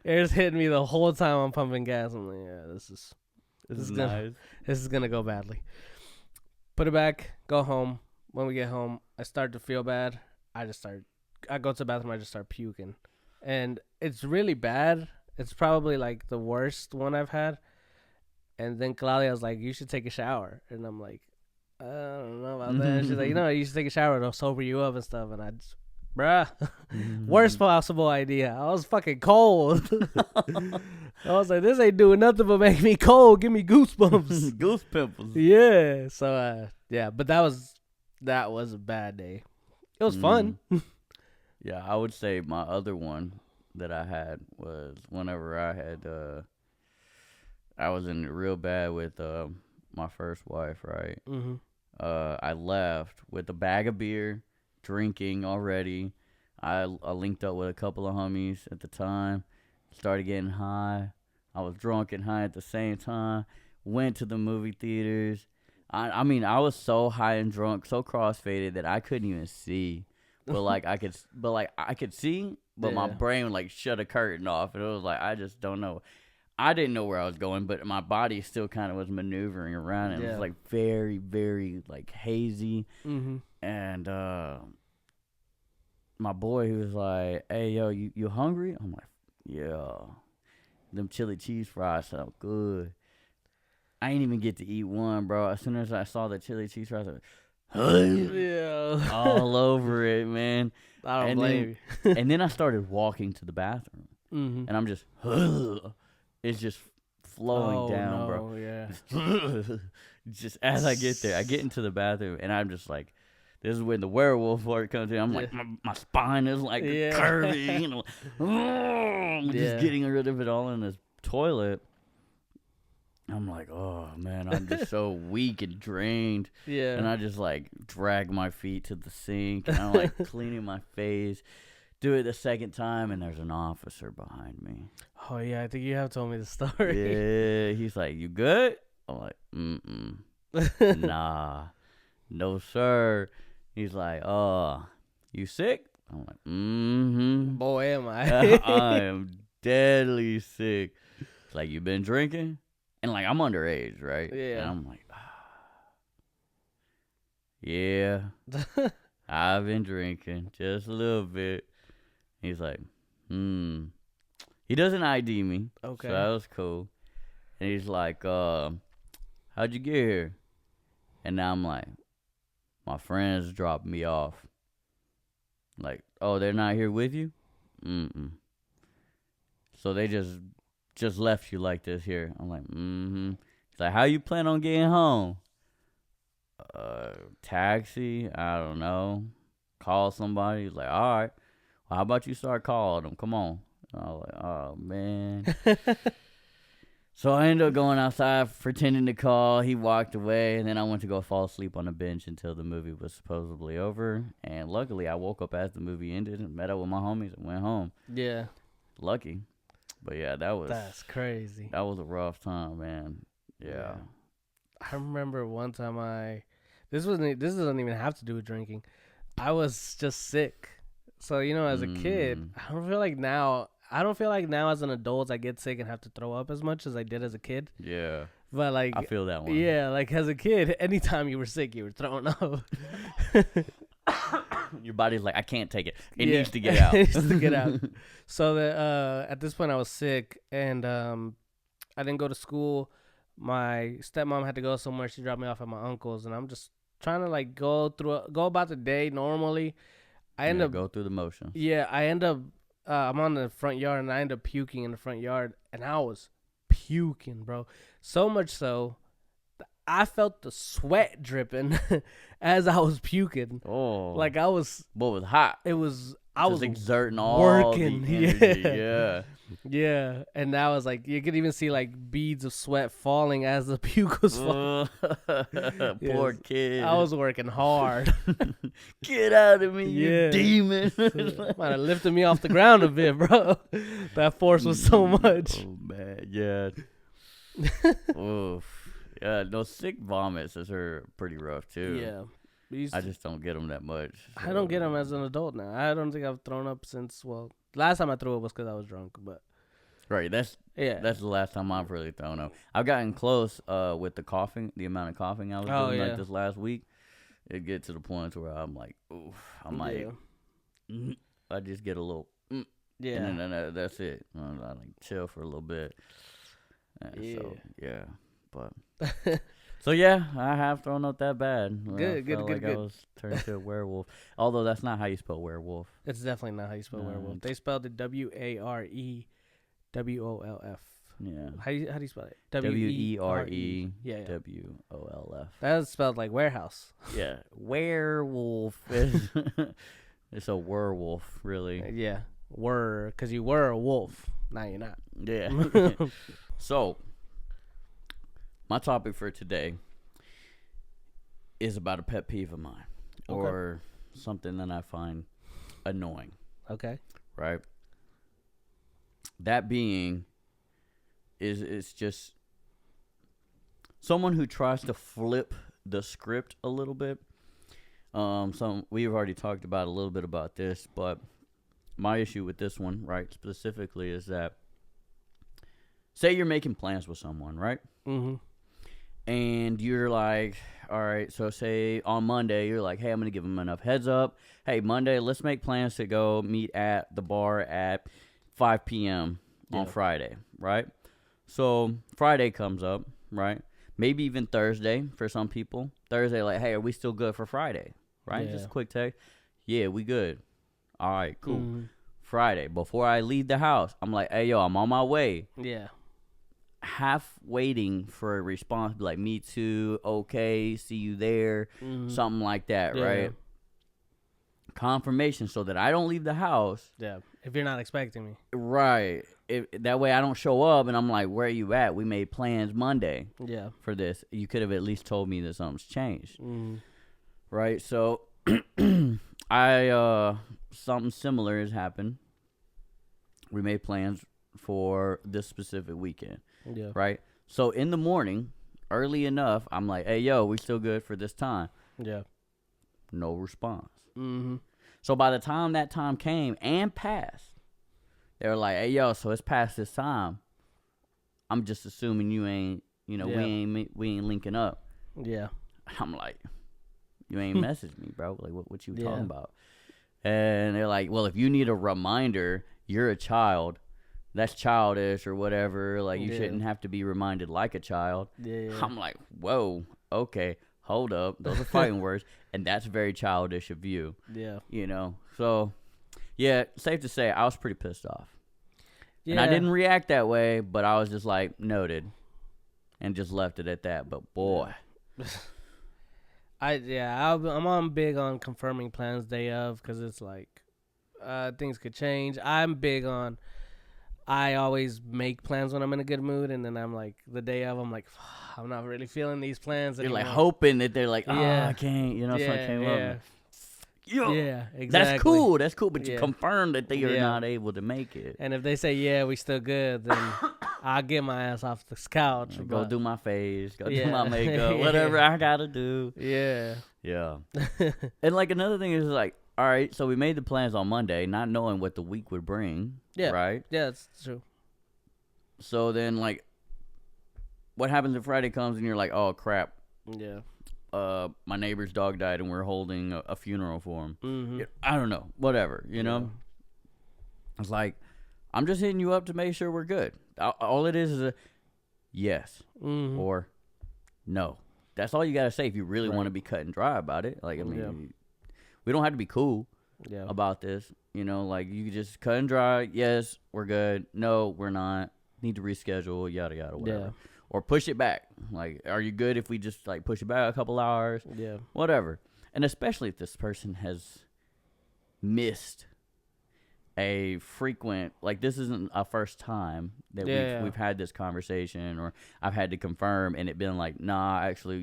Air's hitting me the whole time I'm pumping gas. I'm like, yeah, this is nice. This is gonna go badly. Put it back, go home. When we get home, I start to feel bad. I go to the bathroom, I just start puking. And it's really bad. It's probably like the worst one I've had. And then Claudia was like, you should take a shower. And I'm like, I don't know about that. She's like, you should take a shower. It'll sober you up and stuff. And I just, bruh, worst possible idea. I was fucking cold. I was like, this ain't doing nothing but make me cold. Give me goosebumps. Goose pimples. Yeah. So, yeah, but that was a bad day. It was fun. Yeah, I would say my other one that I had was whenever I was in it real bad with my first wife, right? Mm-hmm. I left with a bag of beer, drinking already. I linked up with a couple of homies at the time, started getting high. I was drunk and high at the same time. Went to the movie theaters. I mean, I was so high and drunk, so crossfaded that I couldn't even see. But I could see, but my brain like shut a curtain off, and it was like I just don't know. I didn't know where I was going, but my body still kind of was maneuvering around. And it was like very, very like hazy. Mm-hmm. And my boy, he was like, "Hey, yo, you hungry?" I'm like, "Yeah." Them chili cheese fries sound good. I ain't even get to eat one, bro. As soon as I saw the chili cheese fries, I was like, all over it, man. I don't blame you. And then I started walking to the bathroom, and I'm just, it's just flowing down, bro. Yeah. Just as I get there, I get into the bathroom, and I'm just like, This is when the werewolf part comes in. I'm like, my spine is like curving, you know, just getting rid of it all in this toilet. I'm like, oh man, I'm just so weak and drained. Yeah. And I just like drag my feet to the sink, and I'm like cleaning my face. Do it the second time, and there's an officer behind me. Oh yeah, I think you have told me the story. Yeah, he's like, "You good?" I'm like, nah, no sir. He's like, you sick?" I'm like, Boy, am I. I am deadly sick. It's like, "You been drinking?" And like, I'm underage, right? Yeah. And I'm like, yeah, I've been drinking just a little bit. He's like, He doesn't ID me. Okay. So that was cool. And he's like, how'd you get here? And now I'm like, my friends dropped me off. Like, oh, they're not here with you? So they just left you like this here. I'm like, He's like, how you plan on getting home? Taxi? I don't know. Call somebody. He's like, all right. Well, how about you start calling them? Come on. I was like, oh, man. So I ended up going outside, pretending to call. He walked away, and then I went to go fall asleep on the bench until the movie was supposedly over. And luckily, I woke up as the movie ended and met up with my homies and went home. Yeah. Lucky. But, yeah, that's crazy. That was a rough time, man. Yeah. I remember one time this doesn't even have to do with drinking. I was just sick. So, you know, as a kid, I don't feel like now as an adult I get sick and have to throw up as much as I did as a kid. Yeah. But like, I feel that one. Yeah, like as a kid, anytime you were sick, you were throwing up. Your body's like, I can't take it. It needs to get out. It needs to get out. So at this point I was sick, and I didn't go to school. My stepmom had to go somewhere. She dropped me off at my uncle's, and I'm just trying to like go about the day normally. I end up go through the motions. Yeah, I end up I'm on the front yard, and I end up puking in the front yard, and I was puking, bro. So much so I felt the sweat dripping as I was puking. Oh. Like I was. But it was hot. I was exerting all working. the energy. Yeah. Yeah. And that was like, you could even see like beads of sweat falling as the puke was falling. Poor kid. I was working hard. Get out of me, you demon. Might have lifted me off the ground a bit, bro. That force was so much. Oh, man. Yeah. Oof. Yeah, no, sick vomits are pretty rough, too. Yeah. I just don't get them that much. So. I don't get them as an adult now. I don't think I've thrown up since, last time I threw up was because I was drunk, but. Right, that's the last time I've really thrown up. I've gotten close with the coughing, the amount of coughing I was doing like this last week. It gets to the point where I'm like, oof, I might, I just get a little, and then that's it. I like chill for a little bit. So, yeah, but. So yeah, I have thrown up that bad. Good. I was turned into a werewolf. Although that's not how you spell werewolf. It's definitely not how you spell werewolf. They spelled it WAREWOLF. Yeah. How do you spell it? WEREWOLF. That's spelled like warehouse. Yeah, werewolf. It's a werewolf, really. Yeah, because you were a wolf. Now you're not. Yeah. So. My topic for today is about a pet peeve of mine, or something that I find annoying. Okay. Right? That being it's just someone who tries to flip the script a little bit. We've already talked about a little bit about this, but my issue with this one, right, specifically is that say you're making plans with someone, right? Mm-hmm. And you're like, all right, so say on Monday, you're like, hey, I'm going to give them enough heads up. Hey, Monday, let's make plans to go meet at the bar at 5 p.m. on Friday, right? So Friday comes up, right? Maybe even Thursday for some people. Thursday, like, hey, are we still good for Friday? Right? Yeah. Just a quick text. Yeah, we good. All right, cool. Mm-hmm. Friday, before I leave the house, I'm like, hey, yo, I'm on my way. Yeah. Half waiting for a response, like, me too, okay, see you there, something like that, right? confirmation so that I don't leave the house. Yeah. If you're not expecting me. Right. That way I don't show up and I'm like, where are you at? We made plans Monday Yeah. for this. You could have at least told me that something's changed. Mm. Right. So something similar has happened. We made plans for this specific weekend. Yeah. Right. So in the morning, early enough, I'm like, hey, yo, we still good for this time? Yeah. No response. Mm-hmm. So by the time that time came and passed, they were like, hey, yo, so it's past this time. I'm just assuming you ain't, we ain't linking up. Yeah. I'm like, you ain't messaged me, bro. Like, what you talking about? And they're like, well, if you need a reminder, you're a child. That's childish or whatever. Like, you shouldn't have to be reminded like a child. Yeah. I'm like, whoa, okay, hold up. Those are fighting words. And that's very childish of you. Yeah. So, yeah, safe to say, I was pretty pissed off. Yeah. And I didn't react that way, but I was just like, noted. And just left it at that. But, boy. I'm on big on confirming plans day of because it's like things could change. I'm big on, I always make plans when I'm in a good mood, and then I'm like, the day of, I'm like, I'm not really feeling these plans anymore. You're like hoping that they're like, Yeah. I can't, something came up. Yeah, exactly. That's cool, but you confirm that they are not able to make it. And if they say, yeah, we still good, then I'll get my ass off the couch. Go do my face, do my makeup, whatever I gotta do. Yeah. Yeah. And like another thing is like, all right, so we made the plans on Monday, not knowing what the week would bring. Yeah. Right? Yeah, that's true. So then like, what happens if Friday comes and you're like, oh crap. Yeah. My neighbor's dog died and we're holding a funeral for him. Mm-hmm. I don't know. Whatever, It's like, I'm just hitting you up to make sure we're good. All it is a yes or no. That's all you got to say if you really want to be cut and dry about it. Like, I mean, we don't have to be cool about this. Like, you just cut and dry. Yes, we're good. No, we're not. Need to reschedule, yada, yada, whatever. Yeah. Or push it back. Like, are you good if we just, like, push it back a couple hours? Yeah. Whatever. And especially if this person has missed a frequent, like, this isn't a first time that we've had this conversation, or I've had to confirm and it been like, nah, actually,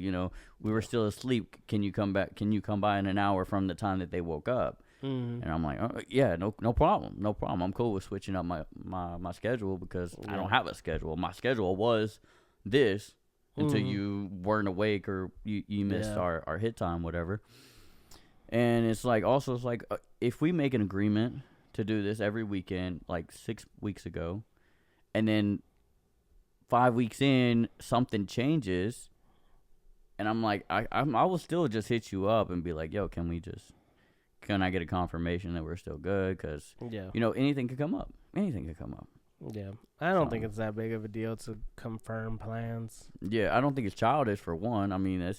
we were still asleep. Can you come back? Can you come by in an hour from the time that they woke up? Mm-hmm. And I'm like, yeah, no problem. No problem. I'm cool with switching up my schedule because I don't have a schedule. My schedule was this until you weren't awake or you missed our hit time, whatever. And it's like, also, it's like, if we make an agreement to do this every weekend, like 6 weeks ago, and then 5 weeks in, something changes, and I'm like, I will still just hit you up and be like, yo, can I get a confirmation that we're still good? Because, anything could come up. Anything could come up. Yeah. I don't think it's that big of a deal to confirm plans. Yeah, I don't think it's childish, for one. I mean, I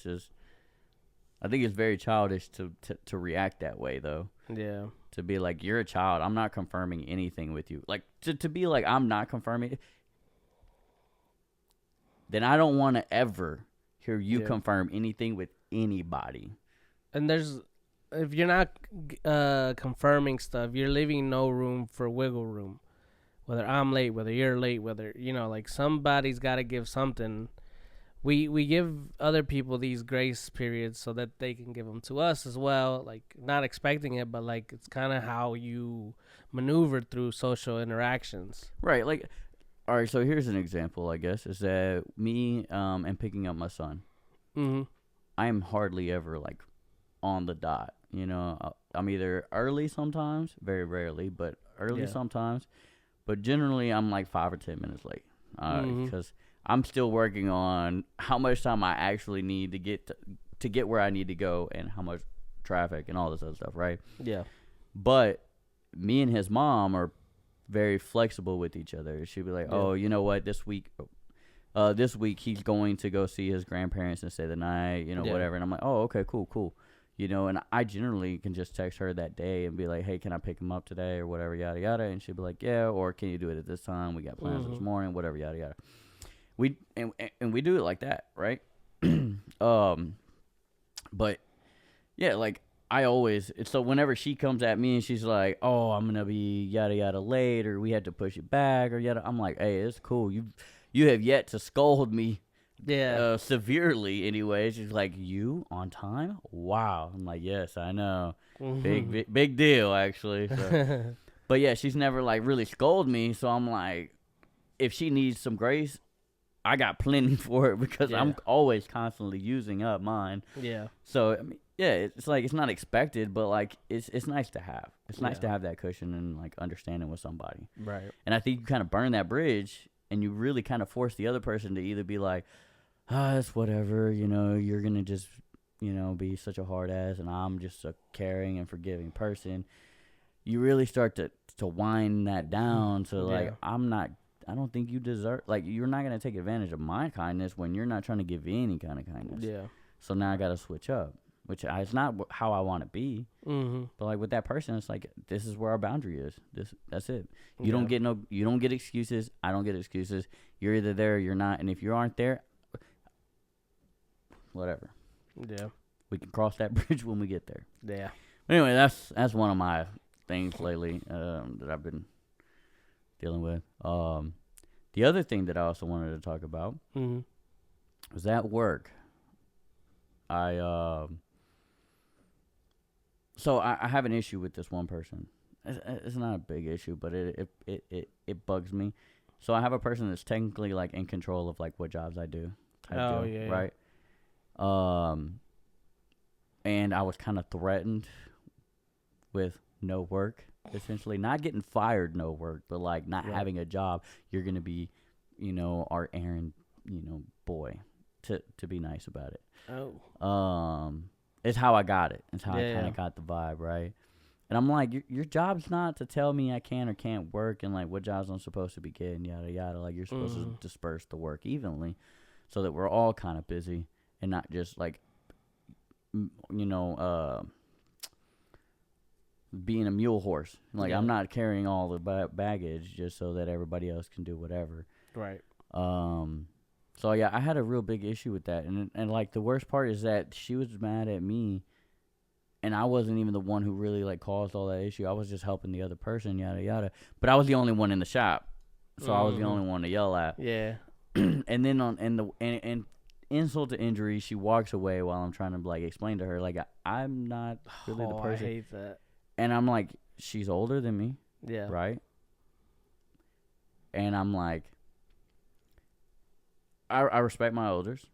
think it's very childish to react that way, though. Yeah. To be like, you're a child. I'm not confirming anything with you. Like, to be like, I'm not confirming, then I don't want to ever hear you confirm anything with anybody. And if you're not confirming stuff, you're leaving no room for wiggle room. Whether I'm late, whether you're late, whether, like, somebody's got to give something. We give other people these grace periods so that they can give them to us as well. Like, not expecting it, but, like, it's kind of how you maneuver through social interactions. Right. Like, all right, so here's an example, I guess, is that me and picking up my son. Mm-hmm. I am hardly ever, like, on the dot. I'm either early sometimes, very rarely, but early sometimes. But generally, I'm like 5 or 10 minutes late because I'm still working on how much time I actually need to get where I need to go and how much traffic and all this other stuff, right? Yeah. But me and his mom are very flexible with each other. She'd be like, oh, you know what, this week he's going to go see his grandparents and stay the night, whatever. And I'm like, oh, okay, cool. And I generally can just text her that day and be like, hey, can I pick him up today or whatever, yada, yada. And she'd be like, yeah, or can you do it at this time? We got plans this morning, whatever, yada, yada. We do it like that, right? But, yeah, like, I always, so whenever she comes at me and she's like, oh, I'm going to be yada yada late, or we had to push it back, or yada, I'm like, hey, it's cool. You have yet to scold me severely anyway. She's like, you on time? Wow. I'm like, yes, I know. Big deal, actually. So. But yeah, she's never like really scolded me. So I'm like, if she needs some grace, I got plenty for it because I'm always constantly using up mine. Yeah. So, I mean, yeah, it's like, it's not expected, but like, it's nice to have. It's nice to have that cushion and like understanding with somebody. Right. And I think you kind of burn that bridge and you really kind of force the other person to either be like, it's whatever, you're going to just, be such a hard ass and I'm just a caring and forgiving person. You really start to wind that down. So like, I don't think you deserve, like, you're not going to take advantage of my kindness when you're not trying to give any kind of kindness. Yeah. So now I got to switch up, which it's not how I want to be. Mm-hmm. But like with that person, it's like, this is where our boundary is. That's it. You don't get excuses. I don't get excuses. You're either there or you're not. And if you aren't there, whatever. Yeah. We can cross that bridge when we get there. Yeah. Anyway, that's one of my things lately that I've been dealing with. The other thing that I also wanted to talk about was at work. I have an issue with this one person. It's not a big issue, but it bugs me. So I have a person that's technically like in control of like what jobs I do. Right. And I was kind of threatened with no work, essentially not getting fired, no work, but like not having a job. You're gonna be, our errand, boy, to be nice about it. It's how I got it. It's how I kind of got the vibe, right? And I'm like, your job's not to tell me I can or can't work and like what jobs I'm supposed to be getting, yada yada. Like you're supposed to disperse the work evenly, so that we're all kind of busy and not just like, being a mule horse. Like I'm not carrying all the baggage just so that everybody else can do whatever. Right. So yeah, I had a real big issue with that, and like the worst part is that she was mad at me, and I wasn't even the one who really like caused all that issue. I was just helping the other person, yada yada. But I was the only one in the shop, so I was the only one to yell at. Yeah. And then and insult to injury, she walks away while I'm trying to like explain to her like I'm not really the person. I hate that. And I'm like, she's older than me. Yeah. Right. And I'm like, I respect my elders,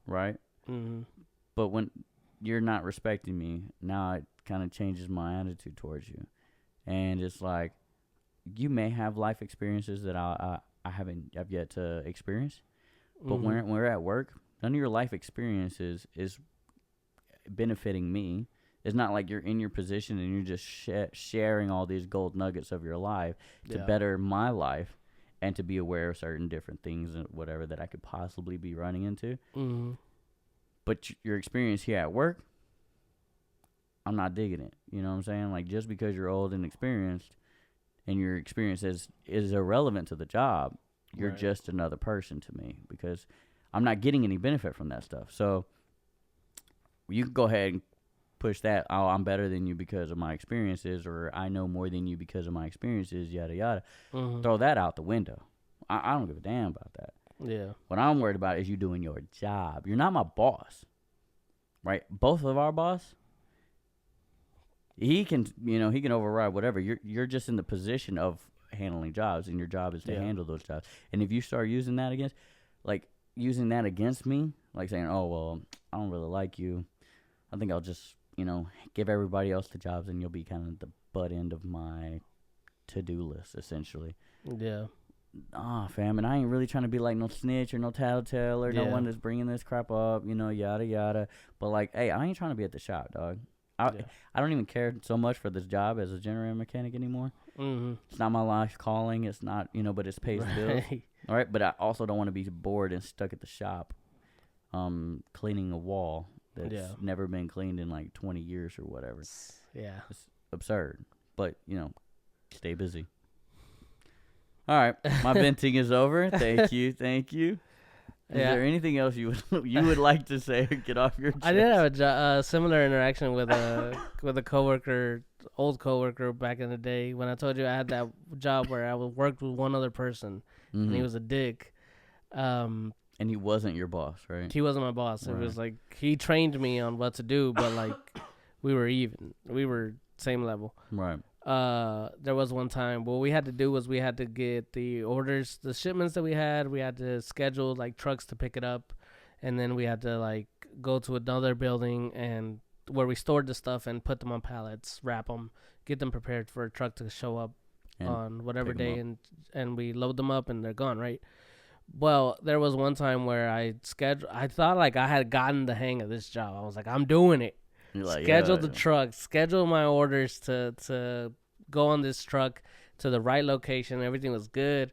right? Mm-hmm. But when you're not respecting me, now it kind of changes my attitude towards you. And it's like, you may have life experiences that I haven't yet to experience. But when we're at work, none of your life experiences is benefiting me. It's not like you're in your position and you're just sharing all these gold nuggets of your life to better my life and to be aware of certain different things and whatever that I could possibly be running into. Mm-hmm. But your experience here at work, I'm not digging it. You know what I'm saying? Like, just because you're old and experienced and your experience is irrelevant to the job, you're just another person to me because I'm not getting any benefit from that stuff. So you can go ahead and push that, oh, I'm better than you because of my experiences, or I know more than you because of my experiences, yada, yada. Mm-hmm. Throw that out the window. I don't give a damn about that. Yeah. What I'm worried about is you doing your job. You're not my boss, right? Both of our boss, he can override whatever. You're just in the position of handling jobs, and your job is to handle those jobs. And if you start using that against me, like saying, oh, well, I don't really like you, I think I'll just, give everybody else the jobs, and you'll be kind of the butt end of my to-do list, essentially. Yeah. Fam, and I ain't really trying to be like no snitch or no tattletale or no one that's bringing this crap up, yada, yada. But, like, hey, I ain't trying to be at the shop, dog. I don't even care so much for this job as a generator mechanic anymore. Mm-hmm. It's not my life calling. It's not, but it's pays bills. All right, but I also don't want to be bored and stuck at the shop cleaning a wall that's never been cleaned in like 20 years or whatever. Yeah. It's absurd. But, stay busy. All right. My venting is over. Thank you. Is there anything else you would like to say or get off your chest? I did have a similar interaction with a coworker, old coworker back in the day when I told you I had that job where I worked with one other person and he was a dick. And he wasn't your boss, right? He wasn't my boss. Right. It was like he trained me on what to do, but like we were even. We were same level. Right. There was one time what we had to do was we had to get the orders, the shipments that we had to schedule like trucks to pick it up, and then we had to like go to another building and where we stored the stuff and put them on pallets, wrap them, get them prepared for a truck to show up and on whatever day, and we load them up and they're gone, right? Well, there was one time where I thought like I had gotten the hang of this job. I was like, I'm doing it. Schedule the truck, schedule my orders to go on this truck to the right location. Everything was good.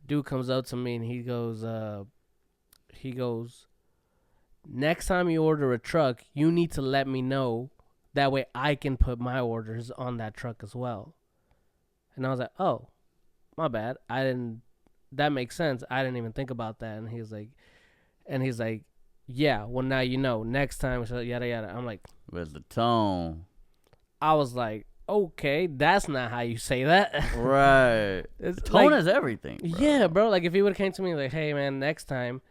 Dude comes up to me and he goes, next time you order a truck, you need to let me know. That way I can put my orders on that truck as well. And I was like, oh, my bad. That makes sense. I didn't even think about that. And he's like, yeah, well, now you know. Next time, so yada, yada. I'm like, where's the tone? I was like, okay, that's not how you say that. Right. Tone is everything, bro. Yeah, bro. Like, if he would have came to me like, hey, man, next time,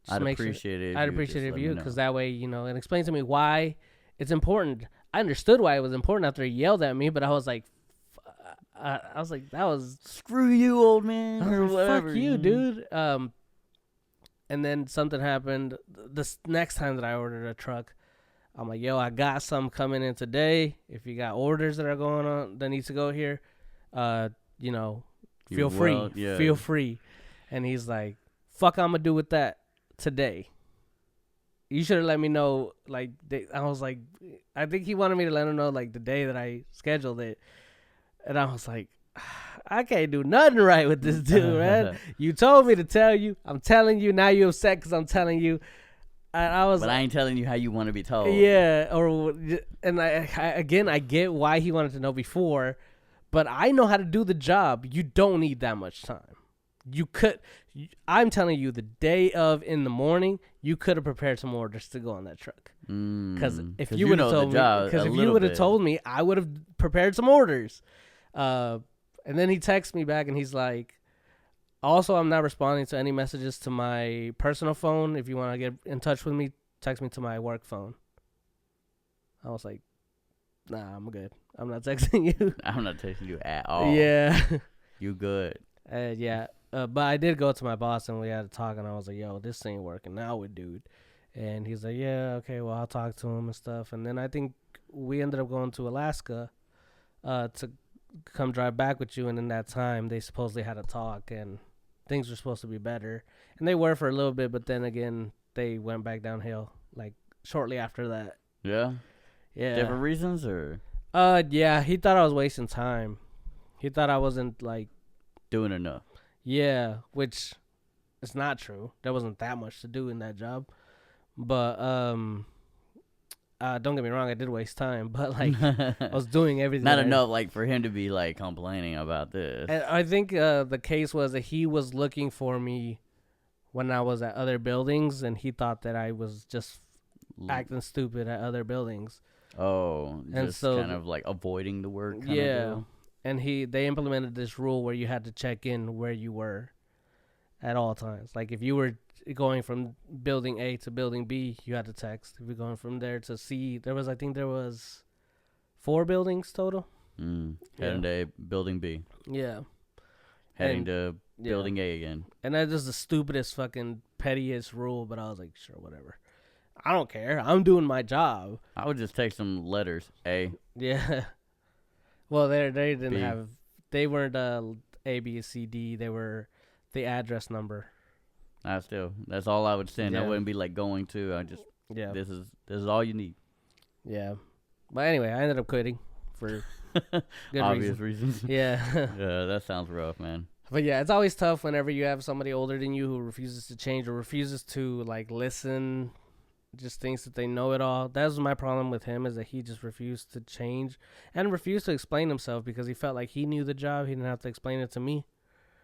I'd appreciate it if you, because that way, you know, and explain to me why it's important. I understood why it was important after he yelled at me, but I was like, that was... Screw you, old man, or whatever. Fuck you, dude. And then something happened. This next time that I ordered a truck, I'm like, yo, I got some coming in today. If you got orders that are going on that needs to go here, you know, feel free. Yeah. Feel free. And he's like, fuck, I'm going to do with that today. You should have let me know. Like, I was like, I think he wanted me to let him know, like, the day that I scheduled it. And I was like, I can't do nothing right with this dude, man. You told me to tell you. I'm telling you. Now you're upset because I'm telling you. And I was, but I ain't telling you how you want to be told. Yeah. And I get why he wanted to know before, but I know how to do the job. You don't need that much time. I'm telling you, the day of in the morning, you could have prepared some orders to go on that truck. Because if you would have told me, I would have prepared some orders. And then he texts me back and he's like, also, I'm not responding to any messages to my personal phone. If you want to get in touch with me, text me to my work phone. I was like, nah, I'm good. I'm not texting you. I'm not texting you at all. Yeah. You good. Yeah. But I did go to my boss and we had a talk and I was like, yo, this ain't working out with dude. And he's like, yeah, okay, well, I'll talk to him and stuff. And then I think we ended up going to Alaska to come drive back with you. And in that time, they supposedly had a talk and things were supposed to be better. And they were for a little bit, but then again, they went back downhill, like, shortly after that. Yeah? Yeah. Different reasons, or? Yeah, he thought I was wasting time. He thought I wasn't, like... doing enough. Yeah, which is not true. There wasn't that much to do in that job. But, don't get me wrong, I did waste time. But, like, I was doing everything. Not enough, like, for him to be, like, complaining about this. And I think the case was that he was looking for me when I was at other buildings, and he thought that I was just acting stupid at other buildings. Oh, and just so, kind of, like, avoiding the work kind yeah. of deal. And they implemented this rule where you had to check in where you were at all times. Like, if you were going from building A to building B, you had to text. If you're going from there to C, I think there was 4 buildings total. Heading to building B. Yeah. Heading to building A again. And that's just the stupidest fucking pettiest rule, but I was like, sure, whatever. I don't care. I'm doing my job. I would just take some letters. A. Yeah. Well, they didn't B. have. They weren't A, B, C, D. They were the address number. That's all I would send. Yeah. I wouldn't be like going to. I just. Yeah. This is all you need. Yeah. But anyway, I ended up quitting for good obvious reasons. Yeah. Yeah, that sounds rough, man. But yeah, it's always tough whenever you have somebody older than you who refuses to change or refuses to like listen. Just thinks that they know it all. That was my problem with him, is that he just refused to change and refused to explain himself because he felt like he knew the job. He didn't have to explain it to me.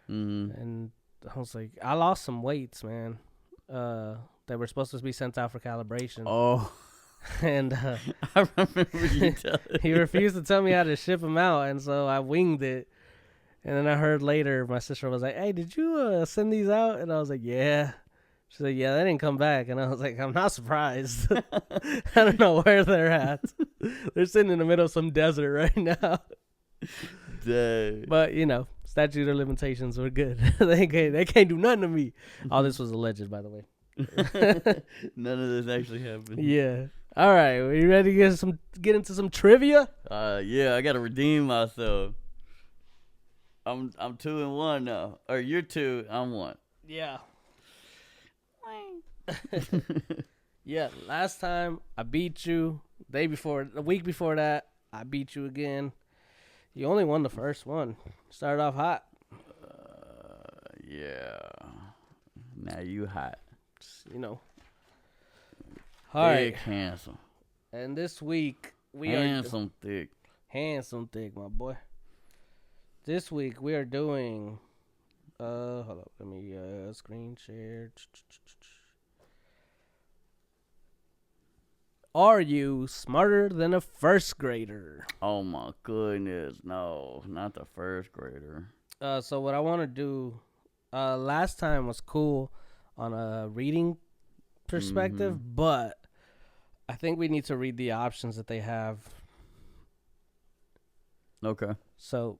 Mm-hmm. And I was like, I lost some weights, man. that were supposed to be sent out for calibration. Oh, And I remember you telling he me refused to tell me how to ship them out, and so I winged it. And then I heard later my sister was like, "Hey, did you send these out?" And I was like, "Yeah." She said, "Yeah, they didn't come back." And I was like, "I'm not surprised. I don't know where they're at. They're sitting in the middle of some desert right now." Dang. But statute of limitations were good. They can't do nothing to me. All this was alleged, by the way. None of this actually happened. Yeah. All right. Are you ready to get into some trivia? Yeah, I gotta redeem myself. I'm 2-1 now. Or you're 2, I'm 1. Yeah. Yeah. Last time I beat you. The week before that, I beat you again. You only won the first one. Started off hot. Yeah. Now you hot. All right. Thick, handsome. And this week we Handsome, thick. handsome thick, my boy. This week we are doing. Hold up. Let me screen share. Are you smarter than a first grader? Oh my goodness, no, not the first grader. So what I want to do, last time was cool on a reading perspective, but I think we need to read the options that they have. Okay. So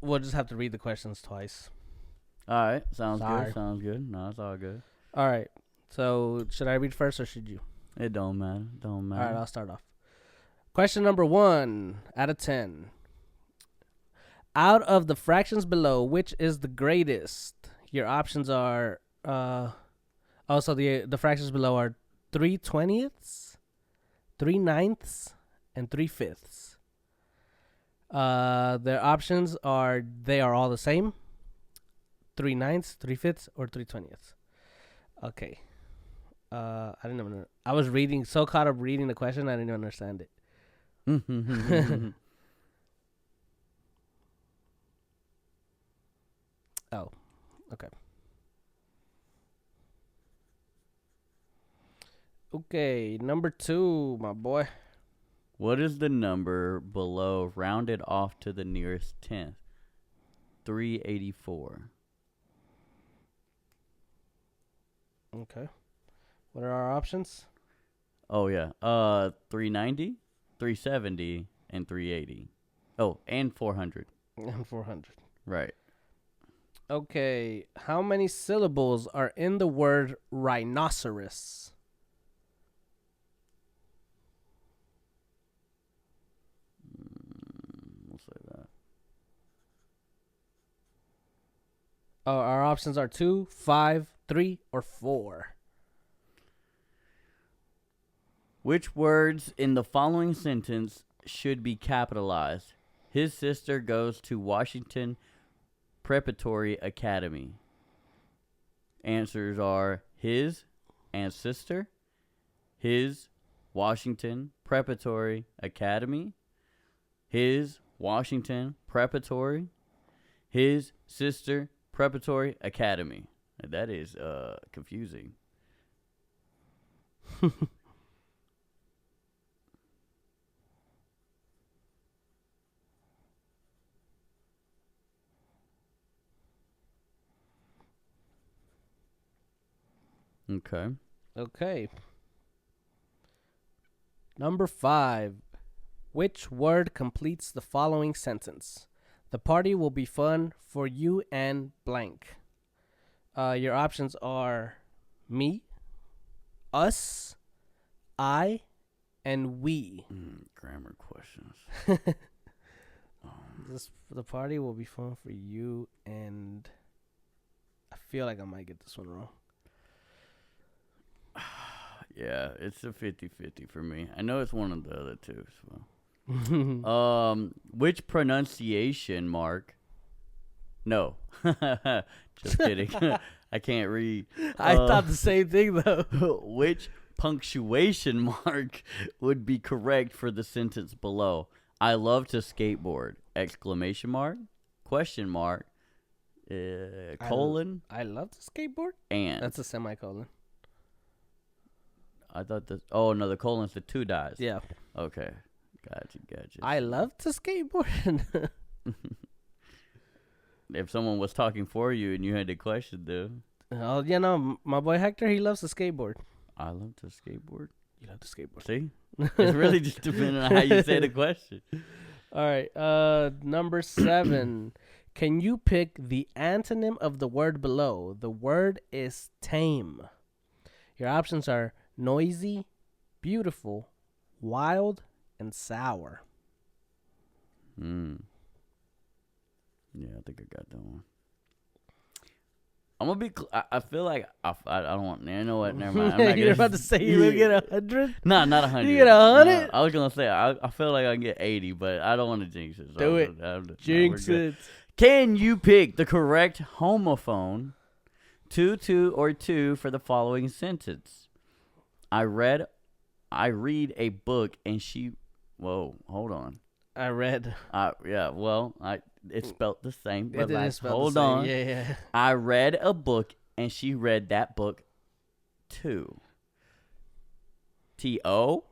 we'll just have to read the questions twice. All right, sounds Sorry. good. Sounds good. No, it's all good. All right. So should I read first or should you? It don't matter. Don't matter. All right, I'll start off. Question number 1 out of 10. Out of the fractions below, which is the greatest? Your options are also the fractions below are 3/20ths, 3/9ths, and 3/5ths. Their options are they are all the same. 3/9ths, 3/5ths, or 3/20ths. Okay. I didn't even. I was so caught up reading the question, I didn't even understand it. Oh, okay. Okay, number 2, my boy. What is the number below rounded off to the nearest tenth? 384. Okay. What are our options? Oh yeah. 390, 370, and 380. Oh, and 400. And 400. Right. Okay, how many syllables are in the word rhinoceros? We'll say that. Our options are 2, 5, 3, or 4. Which words in the following sentence should be capitalized? His sister goes to Washington Preparatory Academy. Answers are his and sister, his Washington Preparatory Academy, his Washington Preparatory, his sister Preparatory Academy. That is confusing. Okay. Number 5. Which word completes the following sentence? The party will be fun for you and blank. Your options are me, us, I, and we. Grammar questions. The party will be fun for you and... I feel like I might get this one wrong. Yeah, it's a 50-50 for me. I know it's one of the other two. So. Which pronunciation mark? No. Just kidding. I can't read. I thought the same thing, though. Which punctuation mark would be correct for the sentence below? I love to skateboard. Exclamation mark? Question mark? colon. I love to skateboard. And That's a semicolon. I thought oh no, the colon's the 2 dies. Yeah. Okay. Gotcha. I love to skateboard. If someone was talking for you and you had to question them. Oh, you know, my boy Hector, he loves to skateboard. I love to skateboard. You love to skateboard. See? It's really just depending on how you say the question. All right. Number 7. Can you pick the antonym of the word below? The word is tame. Your options are noisy, beautiful, wild, and sour. Yeah, I think I got that one. I'm gonna be. I feel like I don't want. You know what? Never mind. I'm not You're about to say you would get 100? No, not 100. You get 100? No, I was gonna say I feel like I can get 80, but I don't want to jinx it. So Do it. Jinx it. Can you pick the correct homophone, two, or two for the following sentence? I read a book and she. Whoa, hold on. I read. Yeah. Well, it's spelled the same. But hold on. Yeah. I read a book and she read that book too. T-O.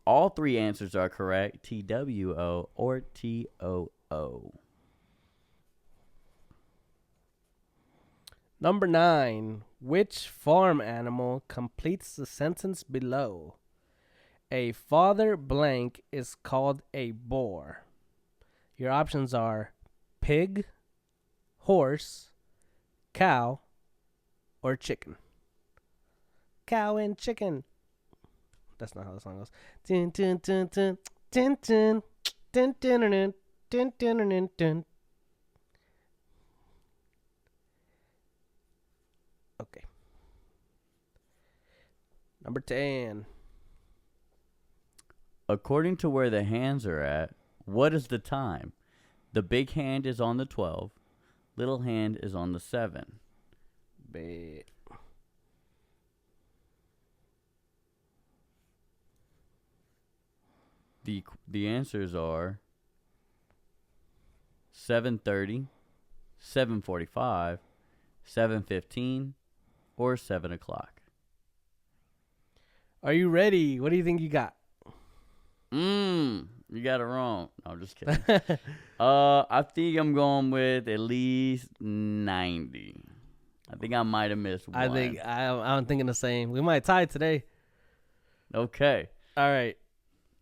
All 3 answers are correct. T-W-O or T-O-O. Number 9. Which farm animal completes the sentence below? A father blank is called a boar. Your options are pig, horse, cow, or chicken. Cow and chicken. That's not how the song goes. Dun, dun, dun, dun, dun, dun, dun, dun, dun, dun, dun, dun, dun. Okay. Number 10. According to where the hands are at, what is the time? The big hand is on the 12. Little hand is on the 7. The answers are 7:30, 7:45, 7:15, or 7 o'clock. Are you ready? What do you think you got? You got it wrong. No, I'm just kidding. I think I'm going with at least 90. I think I might have missed one. I think I'm thinking the same. We might tie today. Okay. All right.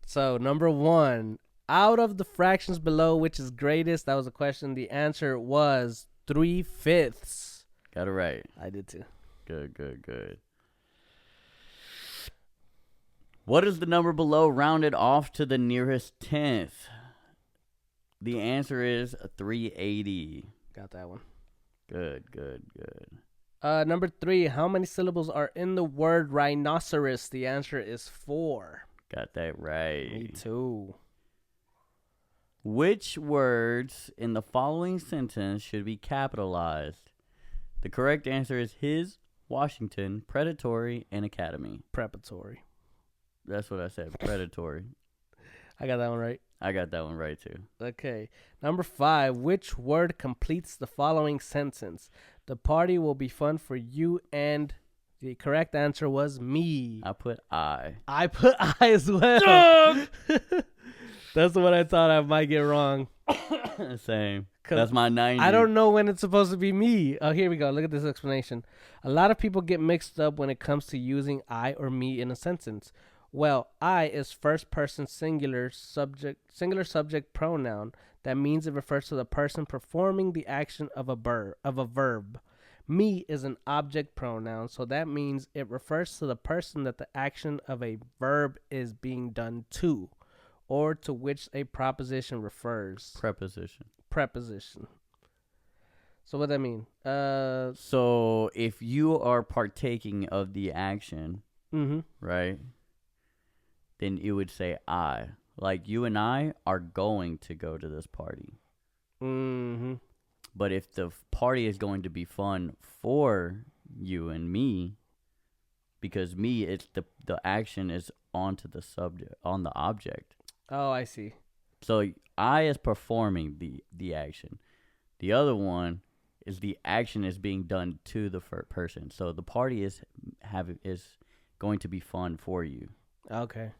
So number 1, out of the fractions below, which is greatest? That was a question. The answer was 3/5. Got it right. I did too. Good. What is the number below rounded off to the nearest 10th? The answer is 380. Got that one. Good. Number 3, how many syllables are in the word rhinoceros? The answer is 4. Got that right. Me too. Which words in the following sentence should be capitalized? The correct answer is his, Washington, predatory, and academy. Preparatory. That's what I said, predatory. I got that one right. I got that one right too. Okay. Number 5, which word completes the following sentence? The party will be fun for you, and the correct answer was me. I put I. I put I as well. That's the one I thought I might get wrong. Same. That's my 90. I don't know when it's supposed to be me. Oh, here we go. Look at this explanation. A lot of people get mixed up when it comes to using I or me in a sentence. Well, I is first person singular subject pronoun. That means it refers to the person performing the action of a verb. Me is an object pronoun, so that means it refers to the person that the action of a verb is being done to, or to which a proposition refers. Preposition. So what that mean? So if you are partaking of the action, right, then it would say I. Like you and I are going to go to this party. But if the party is going to be fun for you and me, because me, it's the action is onto the subject, on the object. Oh, I see. So I is performing the action. The other one is the action is being done to the person. So the party is going to be fun for you. Okay.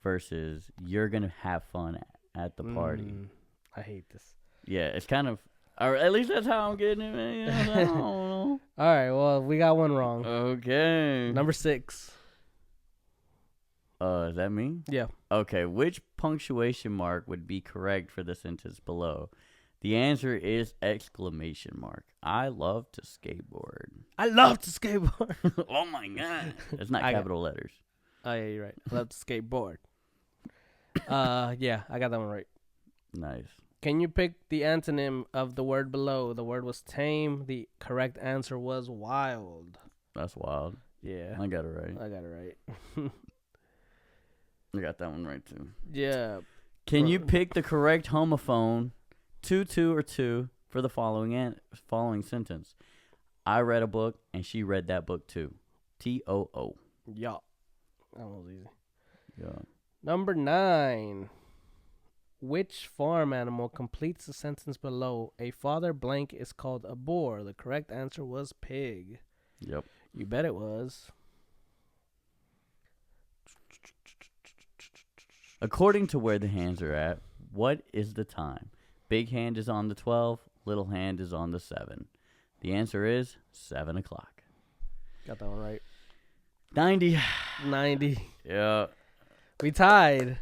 Versus you're gonna have fun at the party. I hate this. Yeah, it's kind of, or at least that's how I'm getting it. Man. You know, I don't know. All right. Well, we got one wrong. Okay. Number 6. Is that me? Yeah. Okay. Which punctuation mark would be correct for the sentence below? The answer is exclamation mark. I love to skateboard. I love to skateboard. Oh my god! It's not capital letters. Oh yeah, you're right. I love to skateboard. Yeah, I got that one right. Nice. Can you pick the antonym of the word below? The word was tame. The correct answer was wild. That's wild. Yeah. I got it right. I got it right. I got that one right too. Yeah. Can you pick the correct homophone, two or two, for the following sentence? I read a book and she read that book too. TOO. Yeah. That was easy. Yeah. Number 9. Which farm animal completes the sentence below? A father blank is called a boar. The correct answer was pig. Yep. You bet it was. According to where the hands are at, what is the time? Big hand is on the 12. Little hand is on the 7. The answer is 7 o'clock. Got that one right. 90. 90. Yeah. We tied.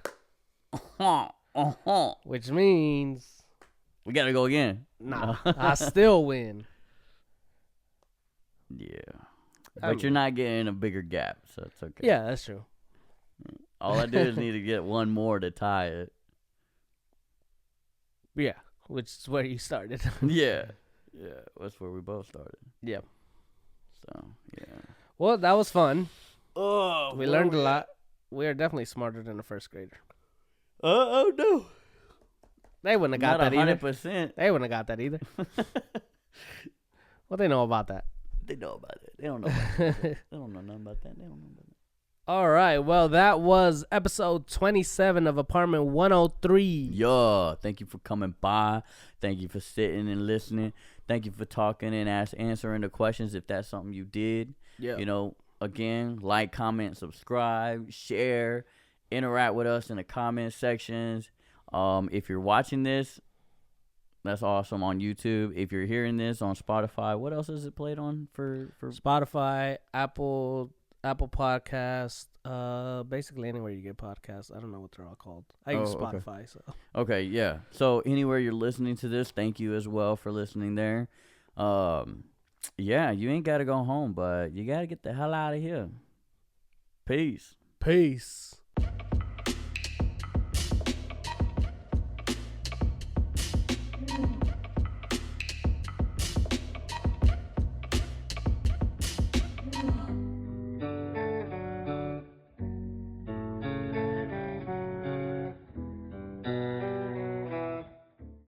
Which means we got to go again. Nah, I still win. Yeah. But you're not getting a bigger gap, so it's okay. Yeah, that's true. All I do is need to get one more to tie it. Yeah, which is where you started. Yeah. Yeah, that's where we both started. Yeah. So, yeah. Well, that was fun. Oh, we learned a lot. We are definitely smarter than a first grader. Oh, no. They wouldn't have got Not that either. 100%. They wouldn't have got that either. What they know about that? They know about it. They don't know about that. They don't know nothing about that. They don't know about that. All right. Well, that was episode 27 of Apartment 103. Yeah. Thank you for coming by. Thank you for sitting and listening. Thank you for talking and answering the questions if that's something you did. Yeah. You know, again, like, comment, subscribe, share, interact with us in the comment sections. If you're watching this, that's awesome on YouTube. If you're hearing this on Spotify, what else is it played on for Spotify, Apple Podcast, basically anywhere you get podcasts. I don't know what they're all called. I use Spotify, okay. so. Okay, yeah. So anywhere you're listening to this, thank you as well for listening there. Yeah, you ain't got to go home, but you got to get the hell out of here. Peace. Peace.